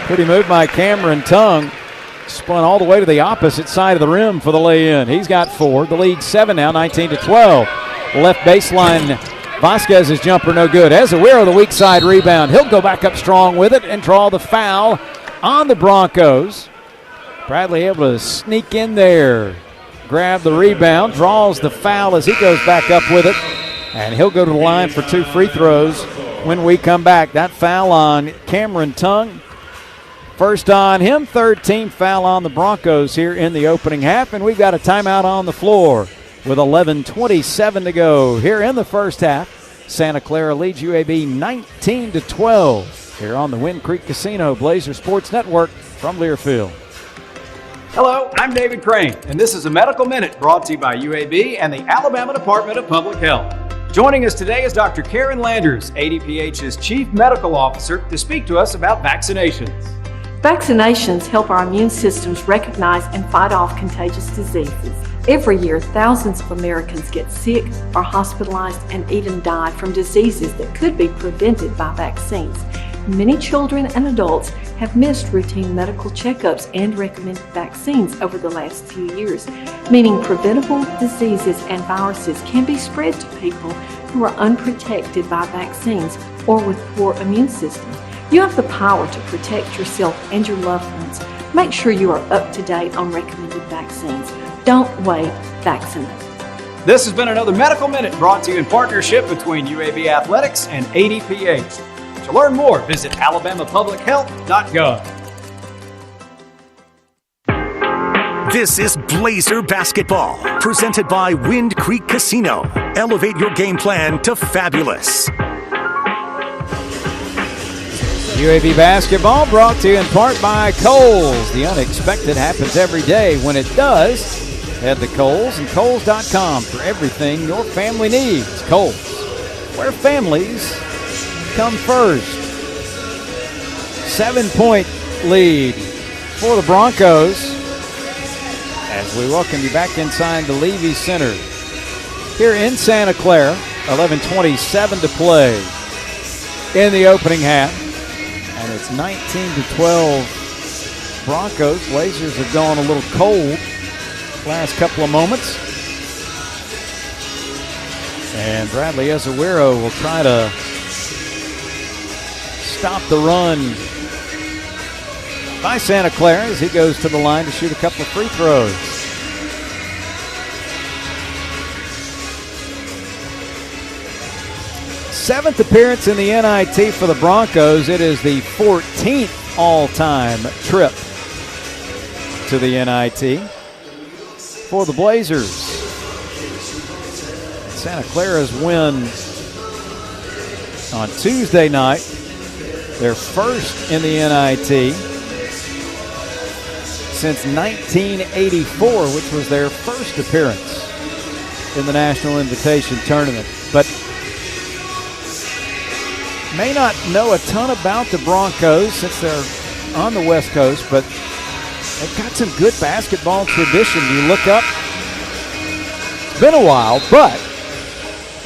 Pretty move by Cameron Tongue. Spun all the way to the opposite side of the rim for the lay-in. He's got 4. The lead 7 now, 19-12. Left baseline, Vasquez's jumper no good. Ezewiro, the weak side rebound. He'll go back up strong with it and draw the foul on the Broncos. Bradley able to sneak in there, grab the rebound, draws the foul as he goes back up with it, and he'll go to the line for 2 free throws when we come back. That foul on Cameron Tongue. First on him, third team foul on the Broncos here in the opening half, and we've got a timeout on the floor with 11:27 to go here in the first half. Santa Clara leads UAB 19-12 here on the Wind Creek Casino Blazer Sports Network from Learfield. Hello, I'm David Crane, and this is a Medical Minute brought to you by UAB and the Alabama Department of Public Health. Joining us today is Dr. Karen Landers, ADPH's Chief Medical Officer, to speak to us about vaccinations. Vaccinations help our immune systems recognize and fight off contagious diseases. Every year, thousands of Americans get sick, are hospitalized, and even die from diseases that could be prevented by vaccines. Many children and adults have missed routine medical checkups and recommended vaccines over the last few years, meaning preventable diseases and viruses can be spread to people who are unprotected by vaccines or with poor immune systems. You have the power to protect yourself and your loved ones. Make sure you are up to date on recommended vaccines. Don't wait, vaccinate. This has been another Medical Minute brought to you in partnership between UAB Athletics and ADPH. To learn more, visit alabamapublichealth.gov. This is Blazer Basketball, presented by Wind Creek Casino. Elevate your game plan to fabulous. UAB basketball brought to you in part by Kohl's. The unexpected happens every day. When it does, head to Kohl's and Kohl's.com for everything your family needs. Kohl's, where families come first. 7-point lead for the Broncos as we welcome you back inside the Levy Center here in Santa Clara. 11:27 to play in the opening half. And it's 19-12 Broncos. Blazers have gone a little cold last couple of moments. And Bradley Ezewiro will try to stop the run by Santa Clara as he goes to the line to shoot a couple of free throws. Seventh appearance in the NIT for the Broncos. It is the 14th all-time trip to the NIT for the Blazers. Santa Clara's win on Tuesday night, their first in the NIT. since 1984, which was their first appearance in the National Invitation Tournament. But may not know a ton about the Broncos since they're on the West Coast, but they've got some good basketball tradition. You look up, it's been a while, but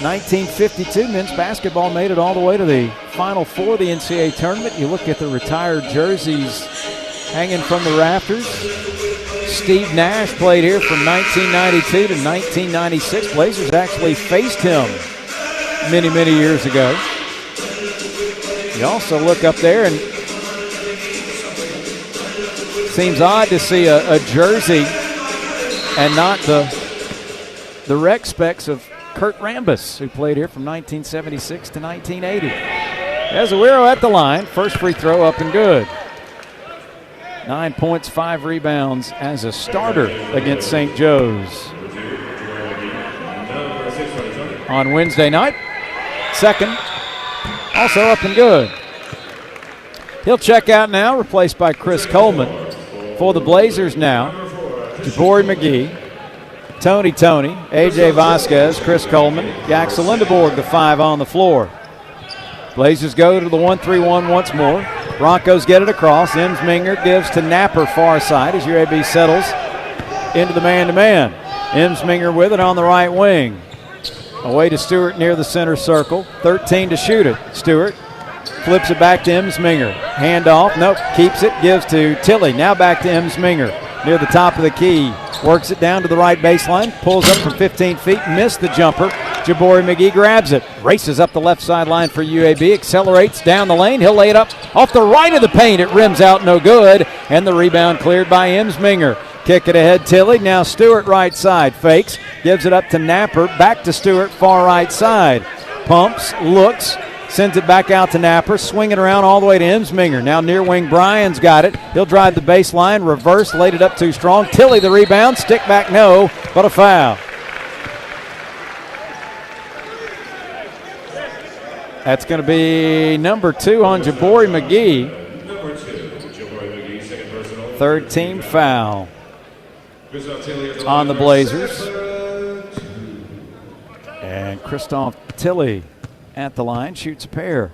1952 men's basketball made it all the way to the Final Four of the NCAA tournament. You look at the retired jerseys hanging from the rafters. Steve Nash played here from 1992 to 1996. Blazers actually faced him many, many years ago. You also look up there, and it seems odd to see a jersey and not the rec specs of Kurt Rambis, who played here from 1976 to 1980. Azuero at the line. First free throw up and good. 9 points, 5 rebounds as a starter against St. Joe's. On Wednesday night, second, also up and good. He'll check out now, replaced by Chris Coleman. For the Blazers now, Jabari McGee, Tony, A.J. Vasquez, Chris Coleman, Yaxel Lindeborg, the 5 on the floor. Blazers go to the 1-3-1 once more. Broncos get it across. Emsminger gives to Napper far side as UAB settles into the man-to-man. Emsminger with it on the right wing. Away to Stewart near the center circle. 13 to shoot it. Stewart flips it back to Emsminger. Handoff. Nope. Keeps it. Gives to Tilley. Now back to Emsminger near the top of the key. Works it down to the right baseline. Pulls up from 15 feet. Missed the jumper. Jabari McGee grabs it. Races up the left sideline for UAB. Accelerates down the lane. He'll lay it up off the right of the paint. It rims out no good. And the rebound cleared by Emsminger. Kick it ahead, Tilley. Now Stewart right side. Fakes. Gives it up to Napper. Back to Stewart, far right side. Pumps. Looks. Sends it back out to Napper. Swinging around all the way to Emsminger. Now near wing Bryan's got it. He'll drive the baseline. Reverse. Laid it up too strong. Tilley the rebound. Stick back no. But a foul. That's going to be number 2 on Jabari McGee. Third team foul on the Blazers. And Christoph Tilley at the line shoots a pair.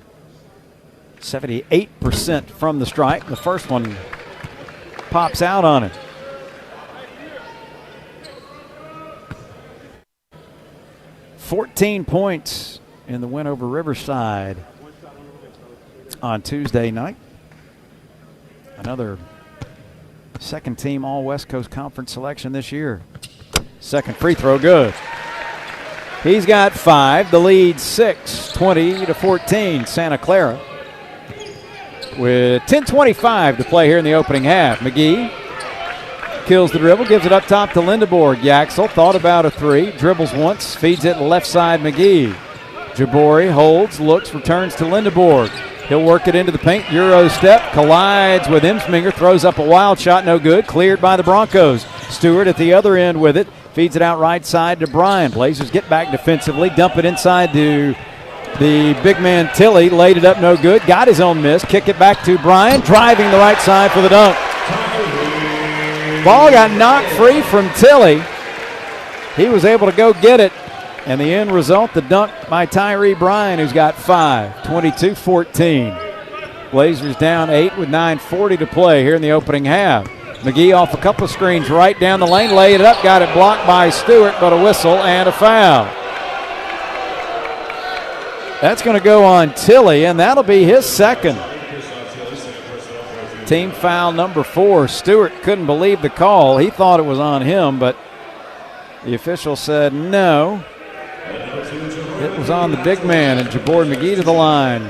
78% from the stripe. The first one pops out on it. $14 points in the win over Riverside on Tuesday night. Another second team All West Coast Conference selection this year. Second free throw good. He's got 5. The lead 6, 20-14 Santa Clara. With 10:25 to play here in the opening half. McGee kills the dribble, gives it up top to Lindeborg. Yaxel thought about a 3, dribbles once, feeds it left side McGee. Jabari holds, looks, returns to Lindeborg. He'll work it into the paint. Euro step, collides with Emsminger, throws up a wild shot, no good. Cleared by the Broncos. Stewart at the other end with it. Feeds it out right side to Bryan. Blazers get back defensively, dump it inside to the big man Tilley. Laid it up, no good. Got his own miss. Kick it back to Bryan, driving the right side for the dunk. Ball got knocked free from Tilley. He was able to go get it. And the end result, the dunk by Tyree Bryan, who's got 5, 22-14. Blazers down 8 with 9:40 to play here in the opening half. McGee off a couple of screens right down the lane, laid it up, got it blocked by Stewart, but a whistle and a foul. That's going to go on Tilley, and that'll be his second. Team foul number 4. Stewart couldn't believe the call. He thought it was on him, but the official said no. It was on the big man, and Jabari McGee to the line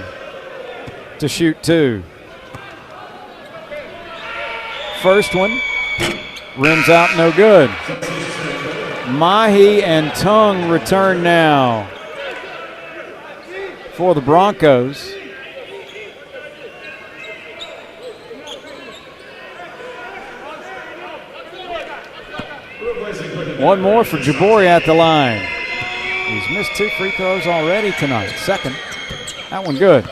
to shoot 2. First one rims out, no good. Mahi and Tung return now for the Broncos. One more for Jabari at the line. He's missed 2 free throws already tonight. Second, that one good.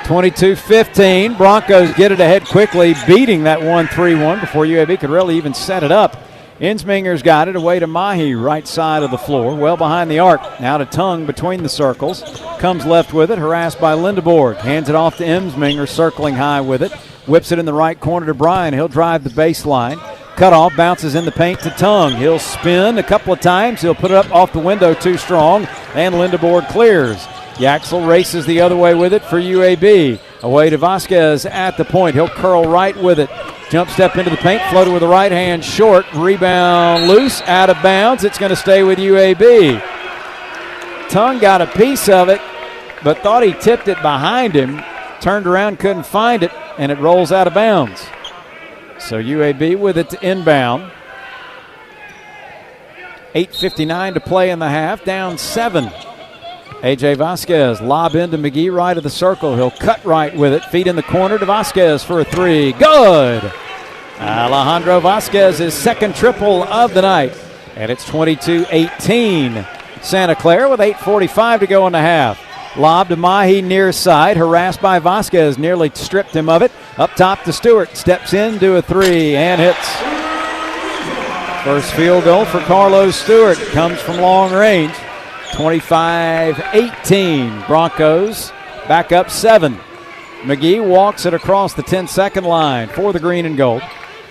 22-15. Broncos get it ahead quickly, beating that 1-3-1 before UAB could really even set it up. Insminger's got it away to Mahi, right side of the floor, well behind the arc. Now to Tung between the circles. Comes left with it, harassed by Lindeborg. Hands it off to Insminger, circling high with it. Whips it in the right corner to Bryan. He'll drive the baseline. Cut off, bounces in the paint to Tung. He'll spin a couple of times. He'll put it up off the window too strong, and Lindeborg clears. Yaxel races the other way with it for UAB. Away to Vasquez at the point. He'll curl right with it. Jump step into the paint, floated with the right hand short. Rebound loose, out of bounds. It's going to stay with UAB. Tung got a piece of it, but thought he tipped it behind him. Turned around, couldn't find it, and it rolls out of bounds. So UAB with it to inbound. 8:59 to play in the half, down 7. A.J. Vasquez, lob into McGee right of the circle. He'll cut right with it. Feet in the corner to Vasquez for a three. Good! Alejandro Vasquez's second triple of the night. And it's 22-18. Santa Clara with 8:45 to go in the half. Lob to Mahi near side. Harassed by Vasquez. Nearly stripped him of it. Up top to Stewart. Steps in to a three and hits. First field goal for Carlos Stewart. Comes from long range. 25-18. Broncos back up 7. McGee walks it across the 10-second line for the green and gold.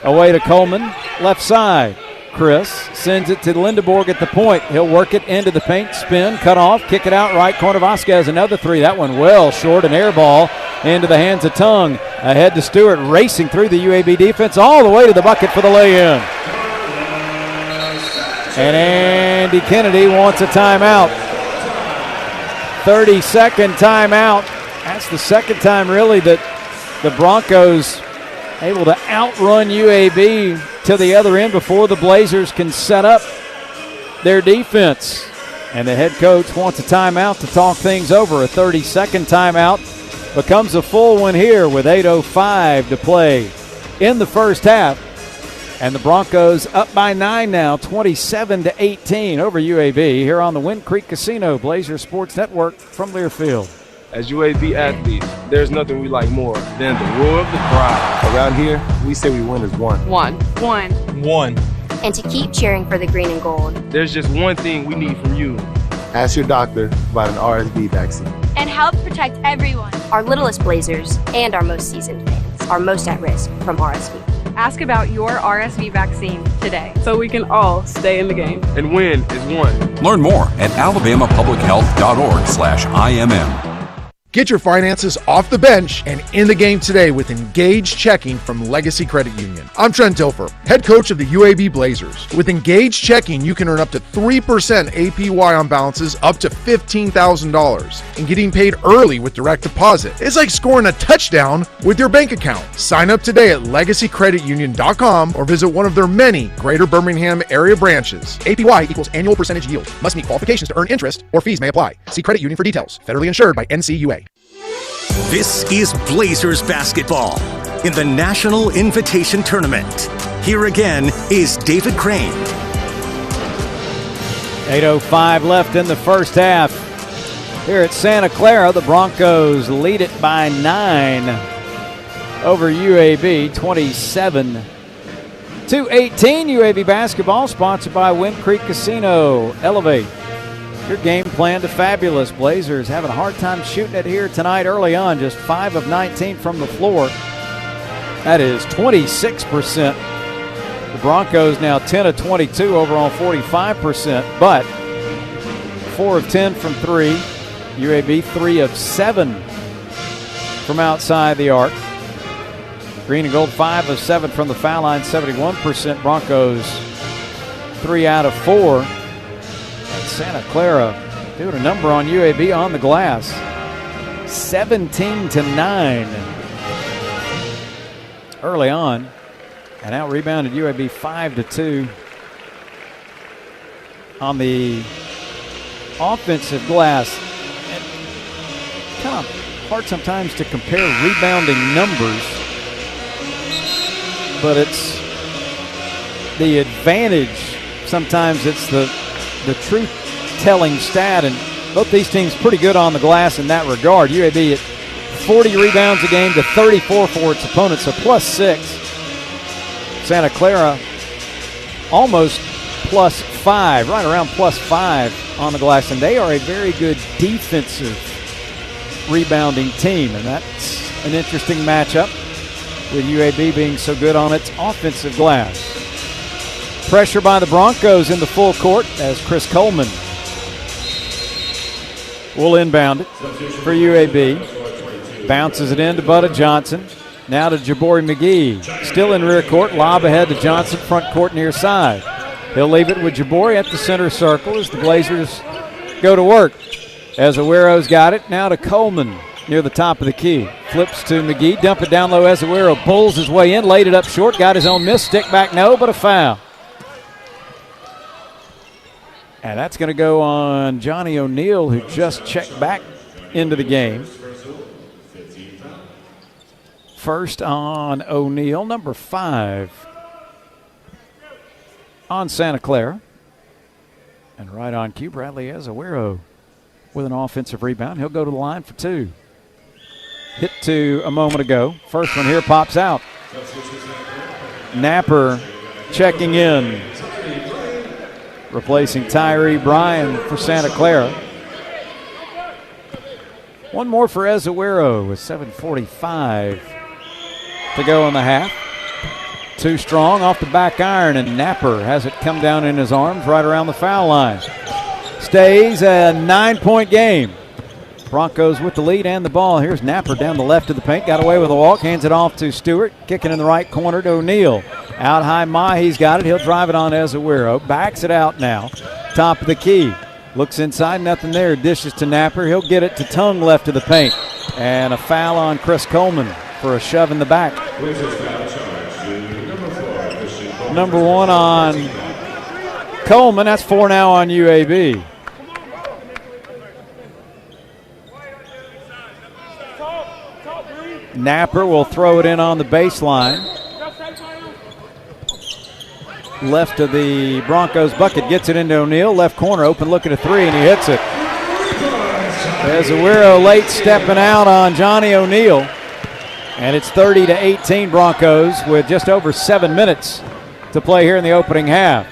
Away to Coleman, left side. Chris sends it to Lindeborg at the point. He'll work it into the paint, spin, cut off, kick it out, right corner. Vasquez, another three. That one well short, an air ball into the hands of Tung. Ahead to Stewart, racing through the UAB defense all the way to the bucket for the lay-in. And Andy Kennedy wants a timeout. 30-second timeout. That's the second time really that the Broncos able to outrun UAB to the other end before the Blazers can set up their defense. And the head coach wants a timeout to talk things over. A 30-second timeout becomes a full one here with 8:05 to play in the first half. And the Broncos up by 9 now, 27-18 over UAB here on the Wind Creek Casino Blazer Sports Network from Learfield. As UAB athletes, there's nothing we like more than the roar of the crowd. Around here, we say we win as one. One. And to keep cheering for the green and gold. There's just one thing we need from you. Ask your doctor about an RSV vaccine. And help protect everyone. Our littlest Blazers and our most seasoned fans are most at risk from RSV. Ask about your RSV vaccine today. So we can all stay in the game. And win is one. Learn more at alabamapublichealth.org/IMM. Get your finances off the bench and in the game today with Engage Checking from Legacy Credit Union. I'm Trent Dilfer, head coach of the UAB Blazers. With Engage Checking, you can earn up to 3% APY on balances up to $15,000. And getting paid early with direct deposit is like scoring a touchdown with your bank account. Sign up today at legacycreditunion.com or visit one of their many Greater Birmingham area branches. APY equals annual percentage yield. Must meet qualifications to earn interest or fees may apply. See credit union for details. Federally insured by NCUA. This is Blazers basketball in the National Invitation Tournament. Here again is David Crane. 8:05 left in the first half. Here at Santa Clara, the Broncos lead it by 9 over UAB, 27-18. UAB basketball sponsored by Wind Creek Casino. Elevate your game plan to fabulous. Blazers having a hard time shooting it here tonight early on. Just 5 of 19 from the floor. That is 26%. The Broncos now 10 of 22, overall 45%, but 4 of 10 from 3. UAB 3 of 7 from outside the arc. Green and gold 5 of 7 from the foul line, 71%. Broncos 3 out of 4. Santa Clara doing a number on UAB on the glass. 17-9 early on, and out rebounded UAB 5-2 on the offensive glass. And kind of hard sometimes to compare rebounding numbers, but it's the advantage. Sometimes it's the truth-telling stat, and both these teams pretty good on the glass in that regard. UAB at 40 rebounds a game to 34 for its opponents, so +6. Santa Clara almost +5, right around +5 on the glass, and they are a very good defensive rebounding team, and that's an interesting matchup with UAB being so good on its offensive glass. Pressure by the Broncos in the full court as Chris Coleman will inbound it for UAB. Bounces it in to Butta Johnson. Now to Jabori McGee. Still in rear court. Lob ahead to Johnson, front court near side. He'll leave it with Jabori at the center circle as the Blazers go to work. Ezewero's got it. Now to Coleman near the top of the key. Flips to McGee. Dump it down low. Ezewero pulls his way in. Laid it up short. Got his own miss. Stick back no, but a foul. And that's going to go on Johnny O'Neal, who just checked back into the game. First on O'Neal, number 5 on Santa Clara. And right on cue, Bradley Ezewero with an offensive rebound. He'll go to the line for 2. Hit 2 a moment ago. First one here pops out. Napper checking in, replacing Tyree Bryan for Santa Clara. One more for Ezewero with 7:45 to go in the half. Too strong off the back iron, and Napper has it come down in his arms right around the foul line. Stays a 9-point game. Broncos with the lead and the ball. Here's Napper down the left of the paint. Got away with a walk. Hands it off to Stewart. Kicking in the right corner to O'Neal. Out high, Mahi's got it. He'll drive it on Ezewero. Backs it out now. Top of the key. Looks inside. Nothing there. Dishes to Napper. He'll get it to Tongue left of the paint. And a foul on Chris Coleman for a shove in the back. Number 1 on Coleman. That's 4 now on UAB. Napper will throw it in on the baseline. Left of the Broncos bucket, gets it into O'Neal. Left corner, open look at a 3, and he hits it. Ezewero late stepping out on Johnny O'Neal. And it's 30-18 Broncos with just over 7 minutes to play here in the opening half.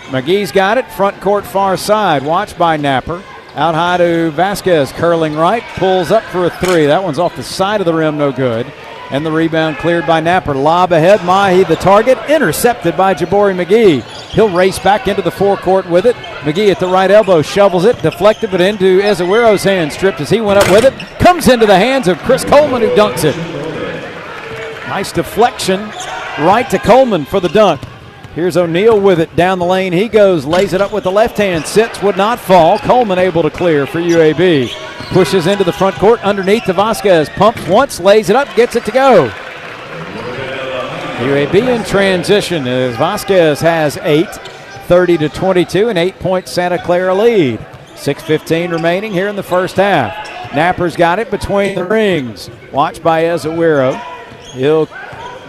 McGee's got it, front court far side, watched by Napper. Out high to Vasquez, curling right, pulls up for a 3. That one's off the side of the rim, no good. And the rebound cleared by Napper. Lob ahead, Mahi the target, intercepted by Jabori McGee. He'll race back into the forecourt with it. McGee at the right elbow, shovels it, deflected, but into Ezewero's hand, stripped as he went up with it. Comes into the hands of Chris Coleman, who dunks it. Nice deflection, right to Coleman for the dunk. Here's O'Neal with it. Down the lane he goes. Lays it up with the left hand. Sits, would not fall. Coleman able to clear for UAB. Pushes into the front court underneath to Vasquez. Pumps once, lays it up, gets it to go. UAB in transition as Vasquez has 8. 30-22, an 8-point Santa Clara lead. 6:15 remaining here in the first half. Napper's got it between the rings. Watched by Ezewero. He'll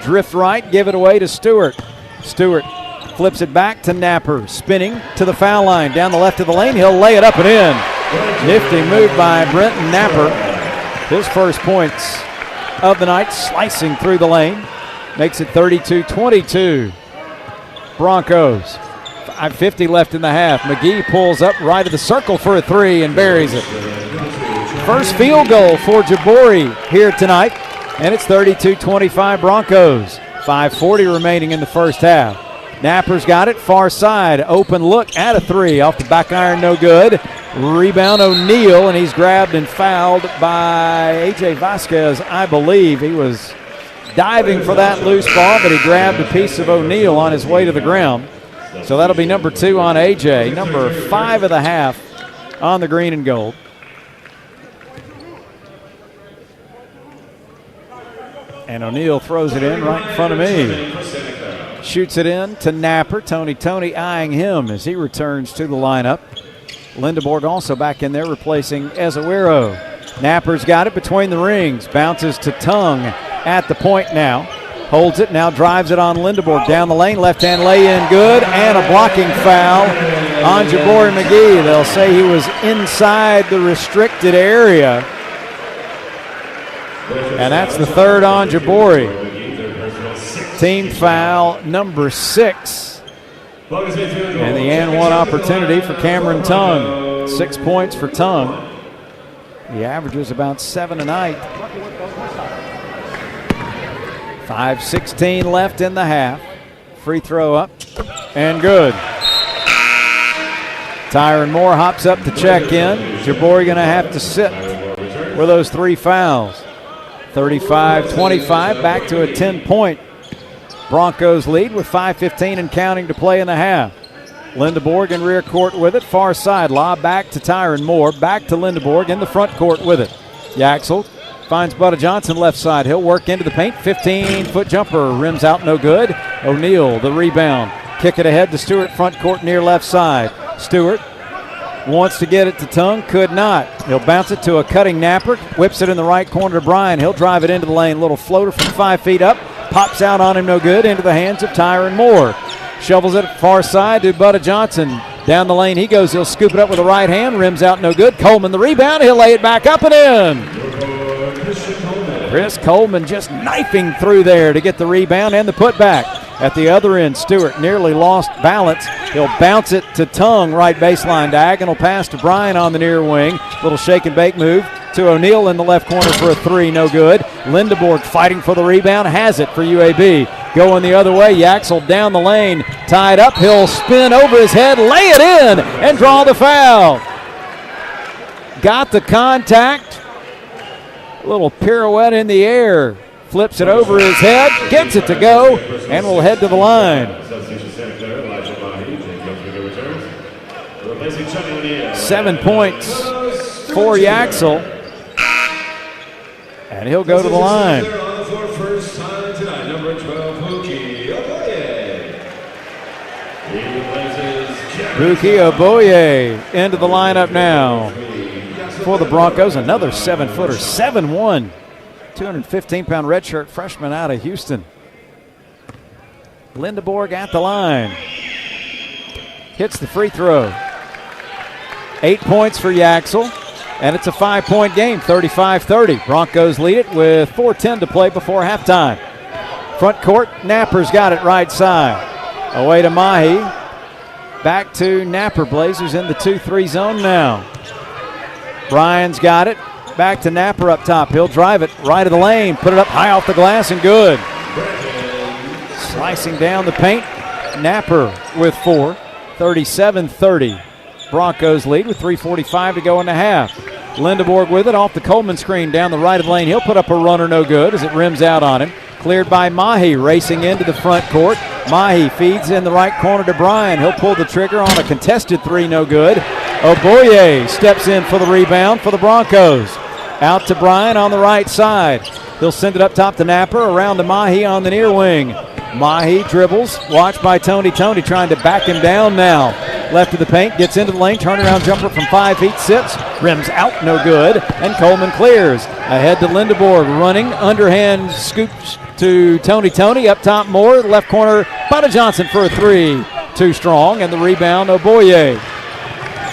drift right, give it away to Stewart. Stewart flips it back to Napper, spinning to the foul line. Down the left of the lane, he'll lay it up and in. Nifty move by Brenton Napper. His first points of the night, slicing through the lane. Makes it 32-22. Broncos, 5:50 left in the half. McGee pulls up right of the circle for a 3 and buries it. First field goal for Jabori here tonight, and it's 32-25 Broncos. 5:40 remaining in the first half. Napper's got it, far side, open look at a 3. Off the back iron, no good. Rebound O'Neal, and he's grabbed and fouled by A.J. Vasquez, I believe. He was diving for that loose ball, but he grabbed a piece of O'Neal on his way to the ground. So that'll be number 2 on A.J., number 5 of the half on the green and gold. And O'Neal throws it in right in front of me. Shoots it in to Napper. Tony eyeing him as he returns to the lineup. Lindeborg also back in there replacing Ezewero. Napper's got it between the rings. Bounces to Tongue at the point now. Holds it, now drives it on Lindeborg. Down the lane, left-hand lay-in good, and a blocking foul on Jabori McGee. They'll say he was inside the restricted area. And that's the third on Jabori. Team foul number 6. And the and one opportunity for Cameron Tongue. 6 points for Tongue. He averages about 7 a night. 5:16 left in the half. Free throw up and good. Tyron Moore hops up to check in. Jabori going to have to sit with those 3 fouls. 35-25, back to a 10-point Broncos lead with 5:15 and counting to play in the half. Lindeborg in rear court with it, far side lob back to Tyron Moore, back to Lindeborg in the front court with it. Yaxel finds Butta Johnson left side. He'll work into the paint. 15-foot jumper, rims out, no good. O'Neal the rebound. Kick it ahead to Stewart, front court near left side. Stewart wants to get it to Tongue, could not. He'll bounce it to a cutting Napper, whips it in the right corner to Bryan. He'll drive it into the lane. Little floater from 5 feet up, pops out on him, no good, into the hands of Tyron Moore. Shovels it far side to Butta Johnson. Down the lane he goes. He'll scoop it up with the right hand. Rims out, no good. Coleman the rebound. He'll lay it back up and in. Chris Coleman just knifing through there to get the rebound and the putback. At the other end, Stewart nearly lost balance. He'll bounce it to Tongue, right baseline. Diagonal pass to Bryan on the near wing. Little shake and bake move to O'Neal in the left corner for a 3, no good. Lindeborg fighting for the rebound, has it for UAB. Going the other way, Yaxel down the lane, tied up. He'll spin over his head, lay it in, and draw the foul. Got the contact. A little pirouette in the air. Flips it over his head, gets it to go, and will head to the line. 7 points for Yaxel. And he'll go to the line. Buki Oboye into the lineup now for the Broncos. Another 7-footer, 7'1". 215-pound redshirt freshman out of Houston. Lindeborg at the line. Hits the free throw. 8 points for Yaxel, and it's a 5-point game, 35-30. Broncos lead it with 4:10 to play before halftime. Front court, Napper's got it right side. Away to Mahi. Back to Napper. Blazers in the 2-3 zone now. Bryan's got it. Back to Napper up top. He'll drive it right of the lane. Put it up high off the glass and good. Slicing down the paint. Napper with 4. 37-30. Broncos lead with 3:45 to go in the half. Lindeborg with it off the Coleman screen down the right of the lane. He'll put up a runner, no good, as it rims out on him. Cleared by Mahi, racing into the front court. Mahi feeds in the right corner to Bryan. He'll pull the trigger on a contested 3, no good. Oboye steps in for the rebound for the Broncos. Out to Bryan on the right side. He'll send it up top to Napper, around to Mahi on the near wing. Mahi dribbles, watched by Tony trying to back him down now. Left of the paint, gets into the lane, turnaround jumper from 5 feet, sits, rims out, no good, and Coleman clears. Ahead to Lindeborg, running, underhand scoops to Tony, up top Moore, left corner, Butta Johnson for a 3. Too strong, and the rebound, Oboye.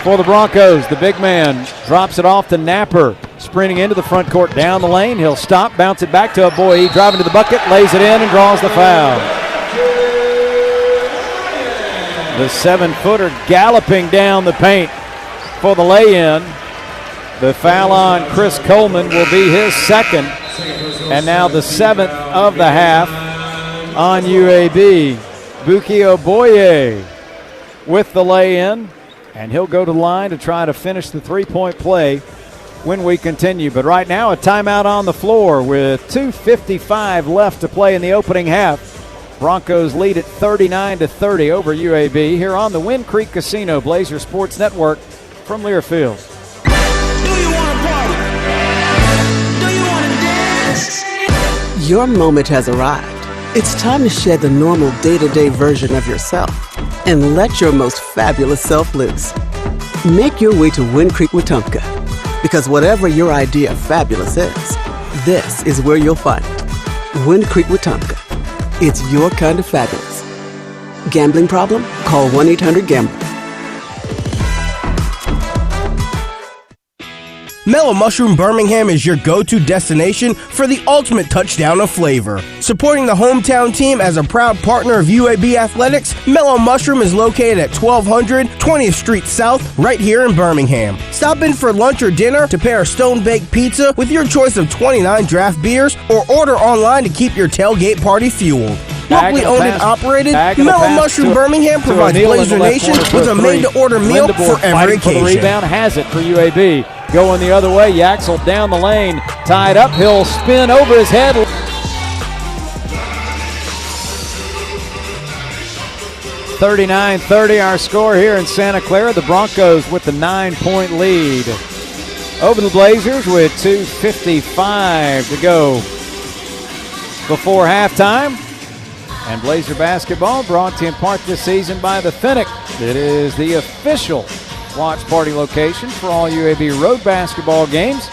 For the Broncos, the big man drops it off to Napper, sprinting into the front court, down the lane. He'll stop, bounce it back to Oboye, driving to the bucket, lays it in, and draws the foul. The 7-footer galloping down the paint for the lay-in. The foul on Chris Coleman will be his second, and now the 7th of the half on UAB. Buki Oboye with the lay-in, and he'll go to the line to try to finish the 3-point play when we continue. But right now, a timeout on the floor with 2:55 left to play in the opening half. Broncos lead at 39-30 over UAB here on the Wind Creek Casino Blazer Sports Network from Learfield. Your moment has arrived. It's time to shed the normal day-to-day version of yourself and let your most fabulous self loose. Make your way to Wind Creek Wetumpka, because whatever your idea of fabulous is, this is where you'll find it. Wind Creek Wetumpka. It's your kind of fabulous. Gambling problem? Call 1-800-GAMBLER. Mellow Mushroom Birmingham is your go-to destination for the ultimate touchdown of flavor. Supporting the hometown team as a proud partner of UAB Athletics, Mellow Mushroom is located at 1200 20th Street South, right here in Birmingham. Stop in for lunch or dinner to pair a stone-baked pizza with your choice of 29 draft beers, or order online to keep your tailgate party fueled. Locally owned and operated, Mellow Mushroom Birmingham provides Blazer Nation with a made-to-order meal for every occasion. The rebound has it for UAB. Going the other way, Yaxel down the lane, tied up, he'll spin over his head. 39-30 our score here in Santa Clara. The Broncos with the 9-point lead over the Blazers with 2:55 to go before halftime. And Blazer basketball brought to you in part this season by the Finnick. It is the official watch party location for all UAB road basketball games.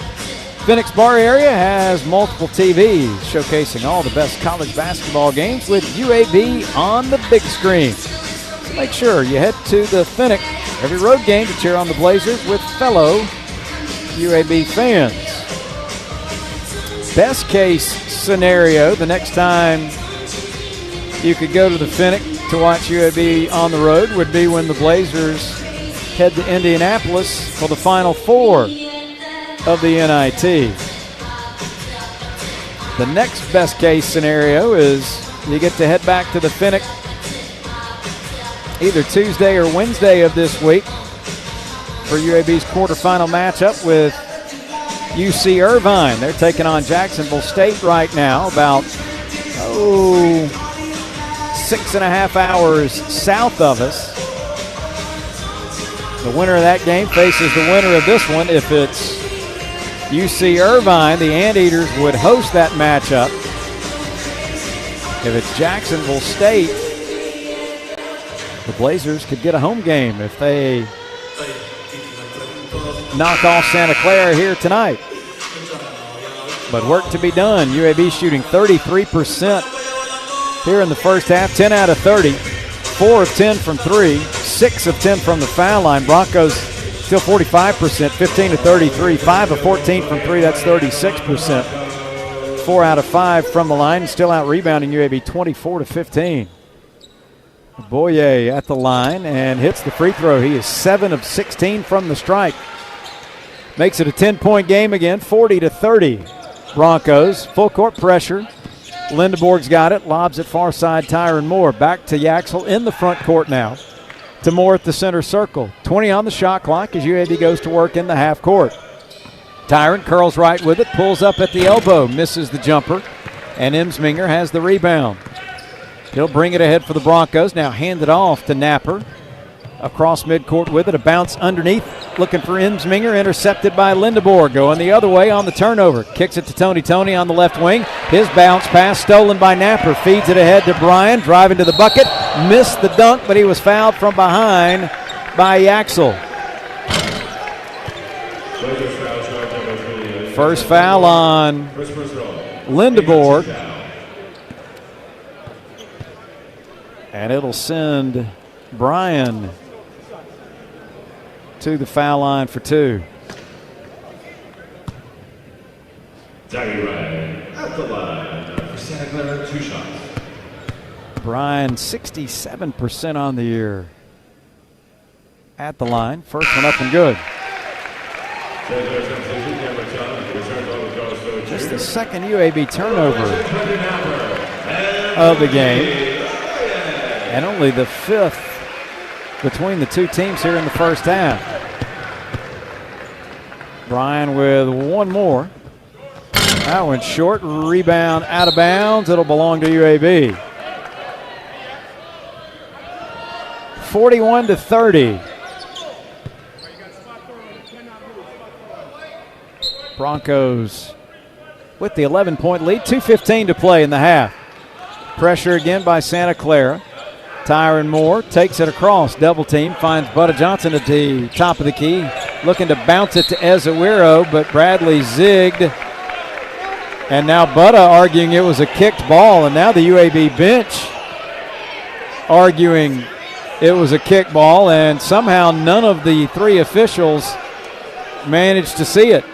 Phoenix Bar area has multiple TVs showcasing all the best college basketball games with UAB on the big screen. So make sure you head to the Finnick every road game to cheer on the Blazers with fellow UAB fans. Best case scenario, the next time you could go to the Finnick to watch UAB on the road would be when the Blazers head to Indianapolis for the Final Four of the NIT. The next best case scenario is you get to head back to the Finnick either Tuesday or Wednesday of this week for UAB's quarterfinal matchup with UC Irvine. They're taking on Jacksonville State right now, about 6.5 hours south of us. The winner of that game faces the winner of this one. If it's UC Irvine, the Anteaters would host that matchup. If it's Jacksonville State, the Blazers could get a home game if they knock off Santa Clara here tonight. But work to be done. UAB shooting 33% here in the first half, 10 out of 30, 4 of 10 from 3, 6 of 10 from the foul line. Broncos still 45%, 15 to 33, 5 of 14 from 3, that's 36%. 4 out of 5 from the line, still out rebounding UAB 24 to 15. Boye at the line and hits the free throw. He is 7 of 16 from the strike. Makes it a 10-point game again, 40 to 30. Broncos, full court pressure. Lindeborg's got it, lobs it far side, Tyron Moore. Back to Yaxel in the front court now. To Moore at the center circle. 20 on the shot clock as UAB goes to work in the half court. Tyron curls right with it, pulls up at the elbow, misses the jumper, and Emsminger has the rebound. He'll bring it ahead for the Broncos. Now hand it off to Napper. Across midcourt with it, a bounce underneath. Looking for Emsminger, intercepted by Lindeborg. Going the other way on the turnover. Kicks it to Tony on the left wing. His bounce pass stolen by Napper. Feeds it ahead to Bryan, driving to the bucket. Missed the dunk, but he was fouled from behind by Yaxel. First foul on Lindeborg. And it'll send Bryan to the foul line for 2. Daggy Ryan at the line for Santa Clara, 2 shots. Bryan 67% on the year at the line. First one up and good. Just the second UAB turnover of the game. And only the 5th between the two teams here in the first half. Bryan with one more. That one's short. Rebound out of bounds. It'll belong to UAB. 41 to 30. Broncos with the 11-point lead. 2:15 to play in the half. Pressure again by Santa Clara. Tyron Moore takes it across, double team, finds Butta Johnson at the top of the key, looking to bounce it to Ezewiro, but Bradley zigged. And now Butta arguing it was a kicked ball, and now the UAB bench arguing it was a kick ball, and somehow none of the 3 officials managed to see it.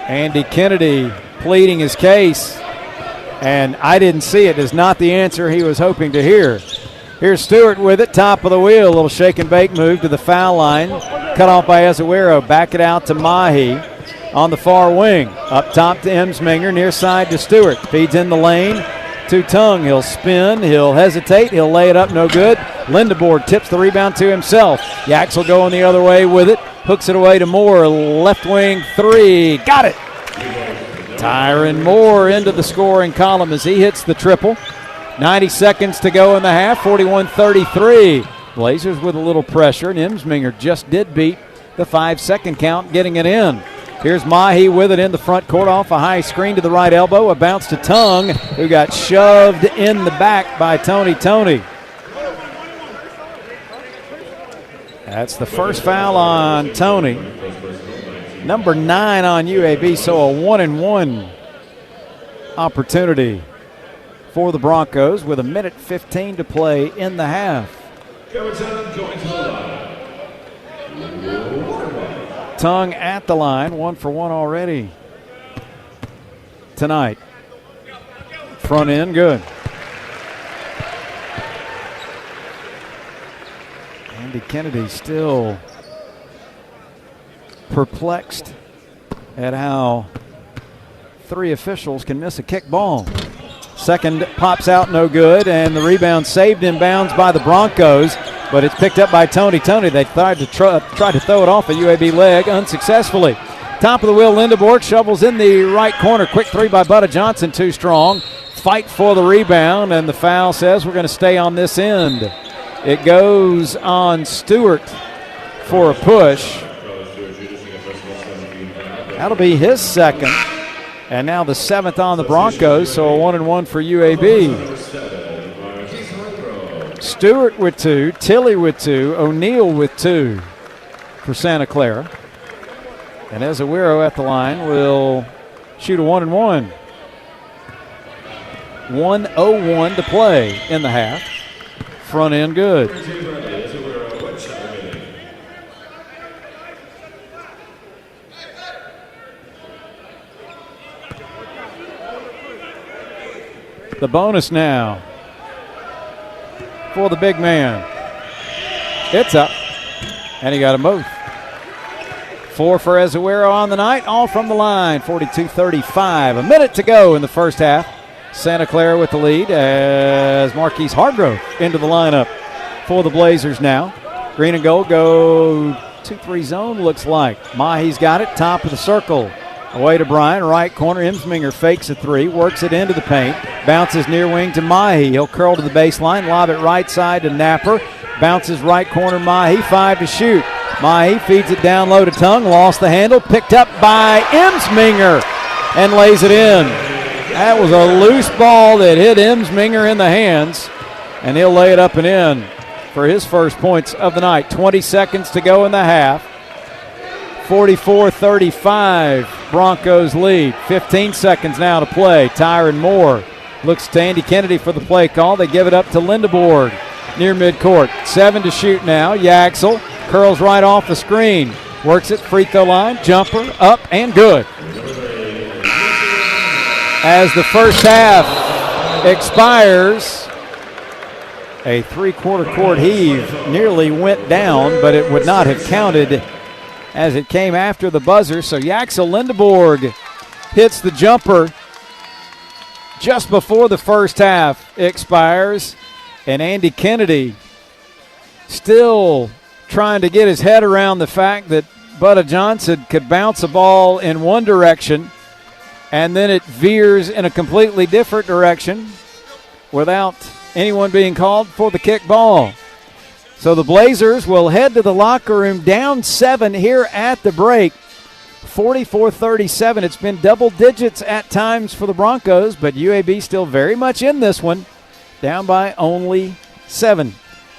Andy Kennedy pleading his case, and I didn't see it is not the answer he was hoping to hear. Here's Stewart with it, top of the wheel, a little shake and bake move to the foul line, cut off by Azuero, back it out to Mahi on the far wing, up top to Emsminger, near side to Stewart, feeds in the lane to Tongue, he'll spin, he'll hesitate, he'll lay it up, no good. Lindeborg tips the rebound to himself. Yaxel going the other way with it, hooks it away to Moore, left wing three, got it. Tyron Moore into the scoring column as he hits the triple. 90 seconds to go in the half, 41-33. Blazers with a little pressure, and Emsminger just did beat the 5-second count, getting it in. Here's Mahi with it in the front court off a high screen to the right elbow. A bounce to Tongue, who got shoved in the back by Tony. That's the first foul on Tony. Number 9 on UAB, so a 1-and-1 opportunity for the Broncos with 1:15 to play in the half. Tongue at the line, 1 for 1 already tonight. Front end, good. Andy Kennedy still perplexed at how 3 officials can miss a kick ball. Second pops out, no good, and the rebound saved in bounds by the Broncos, but it's picked up by Tony. They tried to throw it off a UAB leg unsuccessfully. Top of the wheel, Lindeborg shovels in the right corner. Quick three by Butta Johnson, too strong. Fight for the rebound, and the foul says we're going to stay on this end. It goes on Stewart for a push. That'll be his second. And now the 7th on the Broncos, so a 1-and-1 for UAB. Stewart with 2, Tilley with 2, O'Neal with 2 for Santa Clara. And Azuero at the line will shoot a 1-and-1. 1:01 to play in the half. Front end good. The bonus now for the big man. It's up, and he got them both. 4 for Azuero on the night, all from the line, 42-35. A minute to go in the first half. Santa Clara with the lead as Marquise Hargrove into the lineup for the Blazers now. Green and gold go 2-3 zone, looks like. Mahi's got it, top of the circle. Away to Bryan, right corner. Emsminger fakes a 3, works it into the paint, bounces near wing to Mahi. He'll curl to the baseline, lob it right side to Napper. Bounces right corner, Mahi, 5 to shoot. Mahi feeds it down low to Tongue, lost the handle, picked up by Emsminger, and lays it in. That was a loose ball that hit Emsminger in the hands, and he'll lay it up and in for his first points of the night. 20 seconds to go in the half. 44-35, Broncos lead. 15 seconds now to play. Tyron Moore looks to Andy Kennedy for the play call. They give it up to Lindeborg near midcourt. 7 to shoot now. Yaxel curls right off the screen. Works it, free throw line, jumper, up and good. As the first half expires, a 3/4 court heave nearly went down, but it would not have counted as it came after the buzzer. So Yaxel Lindeborg hits the jumper just before the first half expires, and Andy Kennedy still trying to get his head around the fact that Butta Johnson could bounce a ball in one direction and then it veers in a completely different direction without anyone being called for the kick ball. So the Blazers will head to the locker room down 7 here at the break. 44-37. It's been double digits at times for the Broncos, but UAB still very much in this one, down by only 7.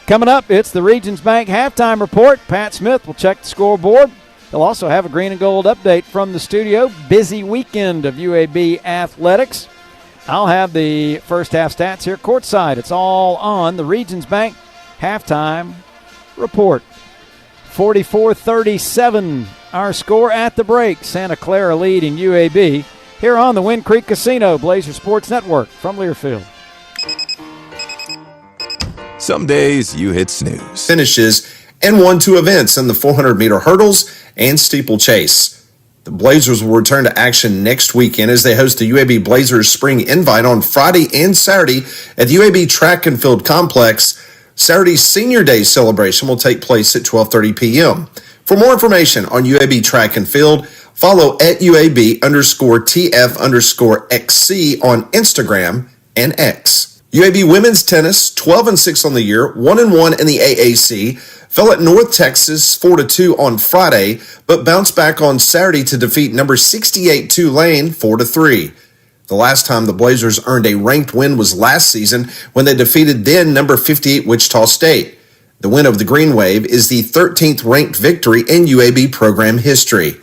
Coming up, it's the Regions Bank halftime report. Pat Smith will check the scoreboard. He'll also have a green and gold update from the studio. Busy weekend of UAB athletics. I'll have the first half stats here courtside. It's all on the Regions Bank halftime report. 44-37 our score at the break. Santa Clara leading UAB here on the Wind Creek Casino Blazer Sports Network from Learfield. Some days you hit snooze. Finishes and won 2 events in the 400-meter hurdles and steeplechase. The Blazers will return to action next weekend as they host the UAB Blazers Spring Invite on Friday and Saturday at the UAB Track and Field Complex. Saturday's Senior Day celebration will take place at 12:30 p.m. For more information on UAB Track and Field, follow at UAB_TF_XC on Instagram and X. UAB women's tennis, 12-6 on the year, 1-1 in the AAC, fell at North Texas 4-2 on Friday, but bounced back on Saturday to defeat number 68 Tulane 4-3. The last time the Blazers earned a ranked win was last season when they defeated then number 58 Wichita State. The win of the Green Wave is the 13th ranked victory in UAB program history.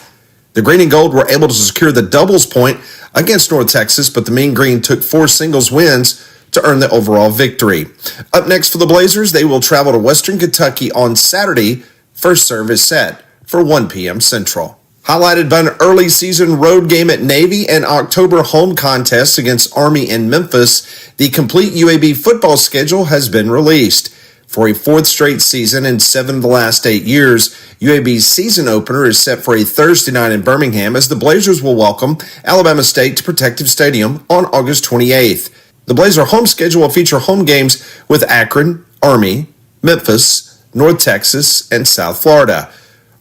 The Green and Gold were able to secure the doubles point against North Texas, but the Mean Green took 4 singles wins to earn the overall victory. Up next for the Blazers, they will travel to Western Kentucky on Saturday. First serve is set for 1 p.m. Central. Highlighted by an early season road game at Navy and October home contests against Army in Memphis, the complete UAB football schedule has been released. For a 4th straight season and 7 of the last 8 years, UAB's season opener is set for a Thursday night in Birmingham as the Blazers will welcome Alabama State to Protective Stadium on August 28th. The Blazer home schedule will feature home games with Akron, Army, Memphis, North Texas, and South Florida.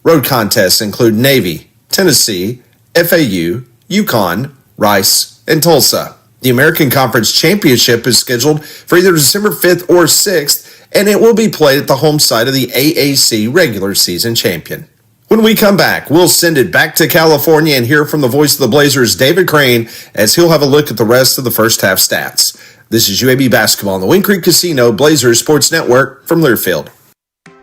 Road contests include Navy, Tennessee, FAU, UConn, Rice, and Tulsa. The American Conference Championship is scheduled for either December 5th or 6th, and it will be played at the home site of the AAC regular season champion. When we come back, we'll send it back to California and hear from the voice of the Blazers, David Crane, as he'll have a look at the rest of the first half stats. This is UAB basketball on the Wind Creek Casino Blazers Sports Network from Learfield.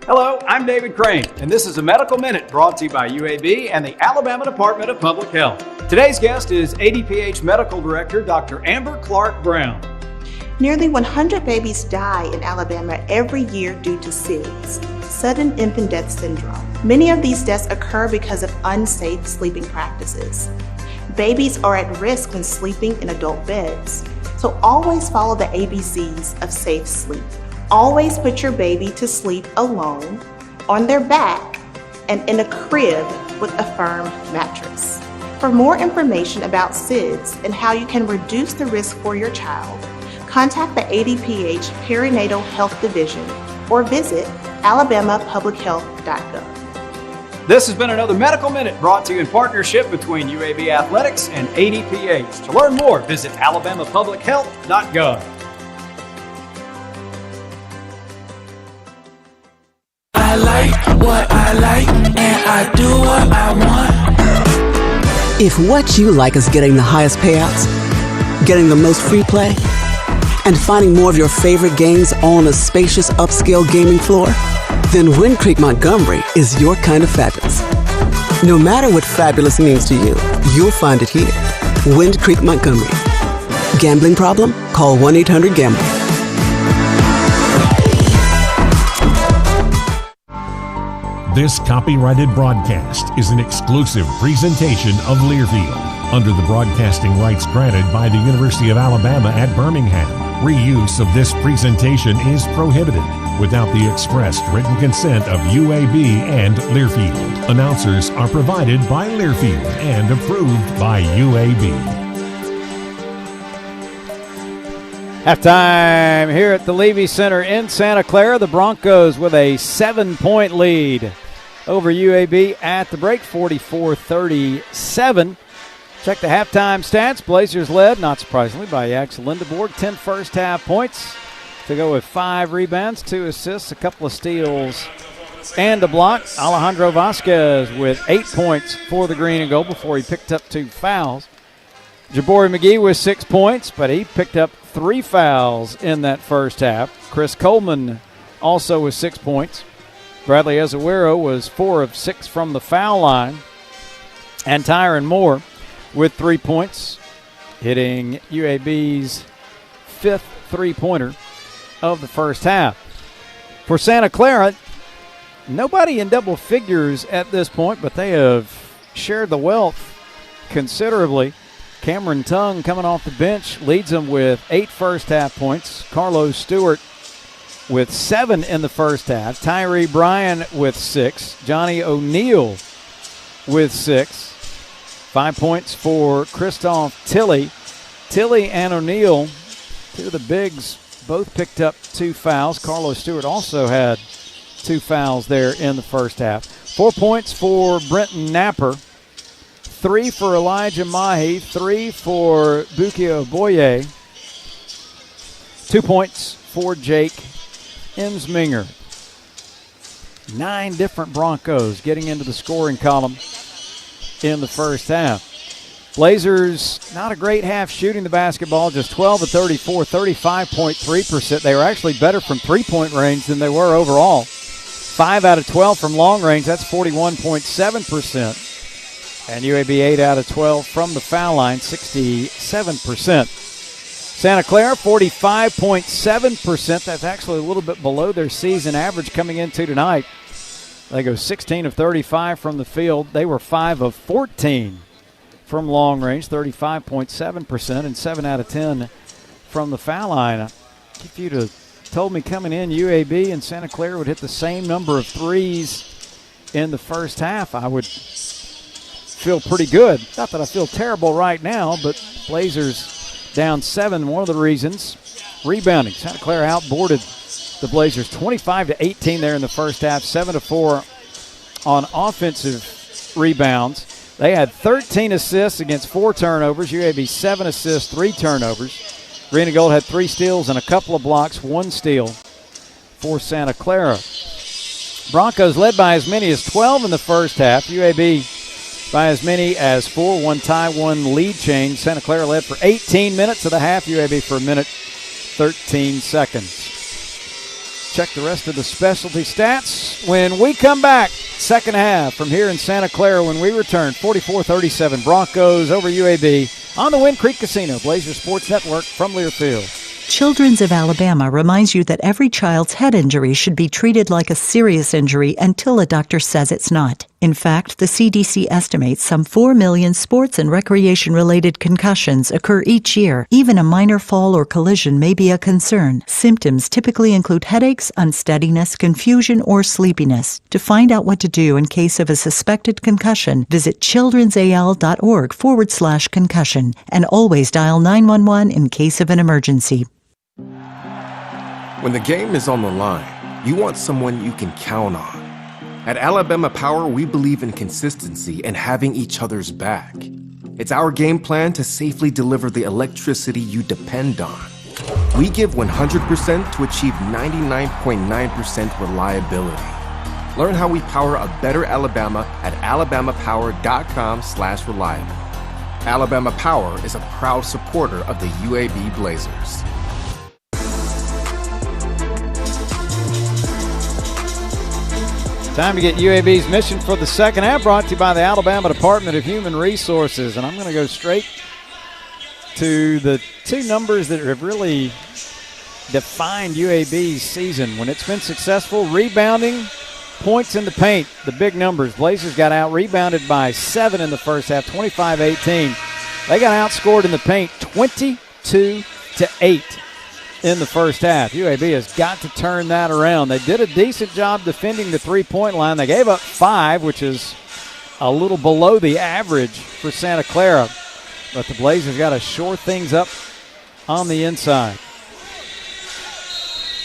Hello, I'm David Crane, and this is a Medical Minute brought to you by UAB and the Alabama Department of Public Health. Today's guest is ADPH Medical Director Dr. Amber Clark Brown. Nearly 100 babies die in Alabama every year due to SIDS, sudden infant death syndrome. Many of these deaths occur because of unsafe sleeping practices. Babies are at risk when sleeping in adult beds, so always follow the ABCs of safe sleep. Always put your baby to sleep alone, on their back, and in a crib with a firm mattress. For more information about SIDS and how you can reduce the risk for your child, contact the ADPH Perinatal Health Division or visit alabamapublichealth.gov. This has been another Medical Minute brought to you in partnership between UAB Athletics and ADPH. To learn more, visit alabamapublichealth.gov. I like what I like, and I do what I want. If what you like is getting the highest payouts, getting the most free play, and finding more of your favorite games all on a spacious upscale gaming floor, then Wind Creek Montgomery is your kind of fabulous. No matter what fabulous means to you, you'll find it here. Wind Creek Montgomery. Gambling problem? Call 1-800-GAMBLER. This copyrighted broadcast is an exclusive presentation of Learfield under the broadcasting rights granted by the University of Alabama at Birmingham. Reuse of this presentation is prohibited without the expressed written consent of UAB and Learfield. Announcers are provided by Learfield and approved by UAB. Halftime here at the Levy Center in Santa Clara. The Broncos with a 7-point lead over UAB at the break, 44-37. Check the halftime stats. Blazers led, not surprisingly, by Yaxel Lindeborg. 10 first half points to go with 5 rebounds, 2 assists, a couple of steals, and a block. Alejandro Vasquez with 8 points for the Green and Gold before he picked up 2 fouls. Jabari McGee with 6 points, but he picked up 3 fouls in that first half. Chris Coleman also with 6 points. Bradley Ezewiro was 4 of 6 from the foul line. And Tyron Moore with 3 points, hitting UAB's 5th three-pointer of the first half. For Santa Clara, Nobody in double figures at this point, but they have shared the wealth considerably. Cameron Tongue coming off the bench leads them with 8 first-half points. Carlos Stewart with 7 in the first half. Tyree Bryan with 6. Johnny O'Neal with 6. 5 points for Christoph Tilley. Tilley and O'Neal, two of the bigs, both picked up 2 fouls. Carlos Stewart also had 2 fouls there in the first half. 4 points for Brenton Napper. 3 for Elijah Mahi. 3 for Bukia Oboye. 2 points for Jake Emsminger. 9 different Broncos getting into the scoring column in the first half. Blazers, not a great half shooting the basketball, just 12 of 34, 35.3%. They were actually better from three-point range than they were overall. 5 out of 12 from long range, that's 41.7%. And UAB 8 out of 12 from the foul line, 67%. Santa Clara, 45.7%. That's actually a little bit below their season average coming into tonight. They go 16 of 35 from the field. They were 5 of 14 from long range, 35.7%, and 7 out of 10 from the foul line. If you'd have told me coming in UAB and Santa Clara would hit the same number of threes in the first half, I would feel pretty good. Not that I feel terrible right now, but Blazers down 7. One of the reasons, rebounding. Santa Clara outboarded the Blazers 25-18 there in the first half, 7-4 on offensive rebounds. They had 13 assists against 4 turnovers. UAB 7 assists, 3 turnovers. Green and Gold had 3 steals and a couple of blocks, 1 steal for Santa Clara. Broncos led by as many as 12 in the first half. UAB by as many as 4, 1 tie, 1 lead change. Santa Clara led for 18 minutes of the half. UAB for a minute, 13 seconds. Check the rest of the specialty stats when we come back. Second half from here in Santa Clara when we return. 44-37 Broncos over UAB on the Wind Creek Casino. Blazer Sports Network from Learfield. Children's of Alabama reminds you that every child's head injury should be treated like a serious injury until a doctor says it's not. In fact, the CDC estimates some 4 million sports and recreation-related concussions occur each year. Even a minor fall or collision may be a concern. Symptoms typically include headaches, unsteadiness, confusion, or sleepiness. To find out what to do in case of a suspected concussion, visit childrensal.org/concussion and always dial 911 in case of an emergency. When the game is on the line, you want someone you can count on. At Alabama Power, we believe in consistency and having each other's back. It's our game plan to safely deliver the electricity you depend on. We give 100% to achieve 99.9% reliability. Learn how we power a better Alabama at alabamapower.com/reliable. Alabama Power is a proud supporter of the UAB Blazers. Time to get UAB's mission for the second half, brought to you by the Alabama Department of Human Resources. And I'm going to go straight to the 2 numbers that have really defined UAB's season. When it's been successful, rebounding, points in the paint, the big numbers. Blazers got out-rebounded by 7 in the first half, 25-18. They got outscored in the paint 22-8. in the first half. UAB has got to turn that around. They did a decent job defending the three-point line. They gave up 5, which is a little below the average for Santa Clara. But the Blazers got to shore things up on the inside.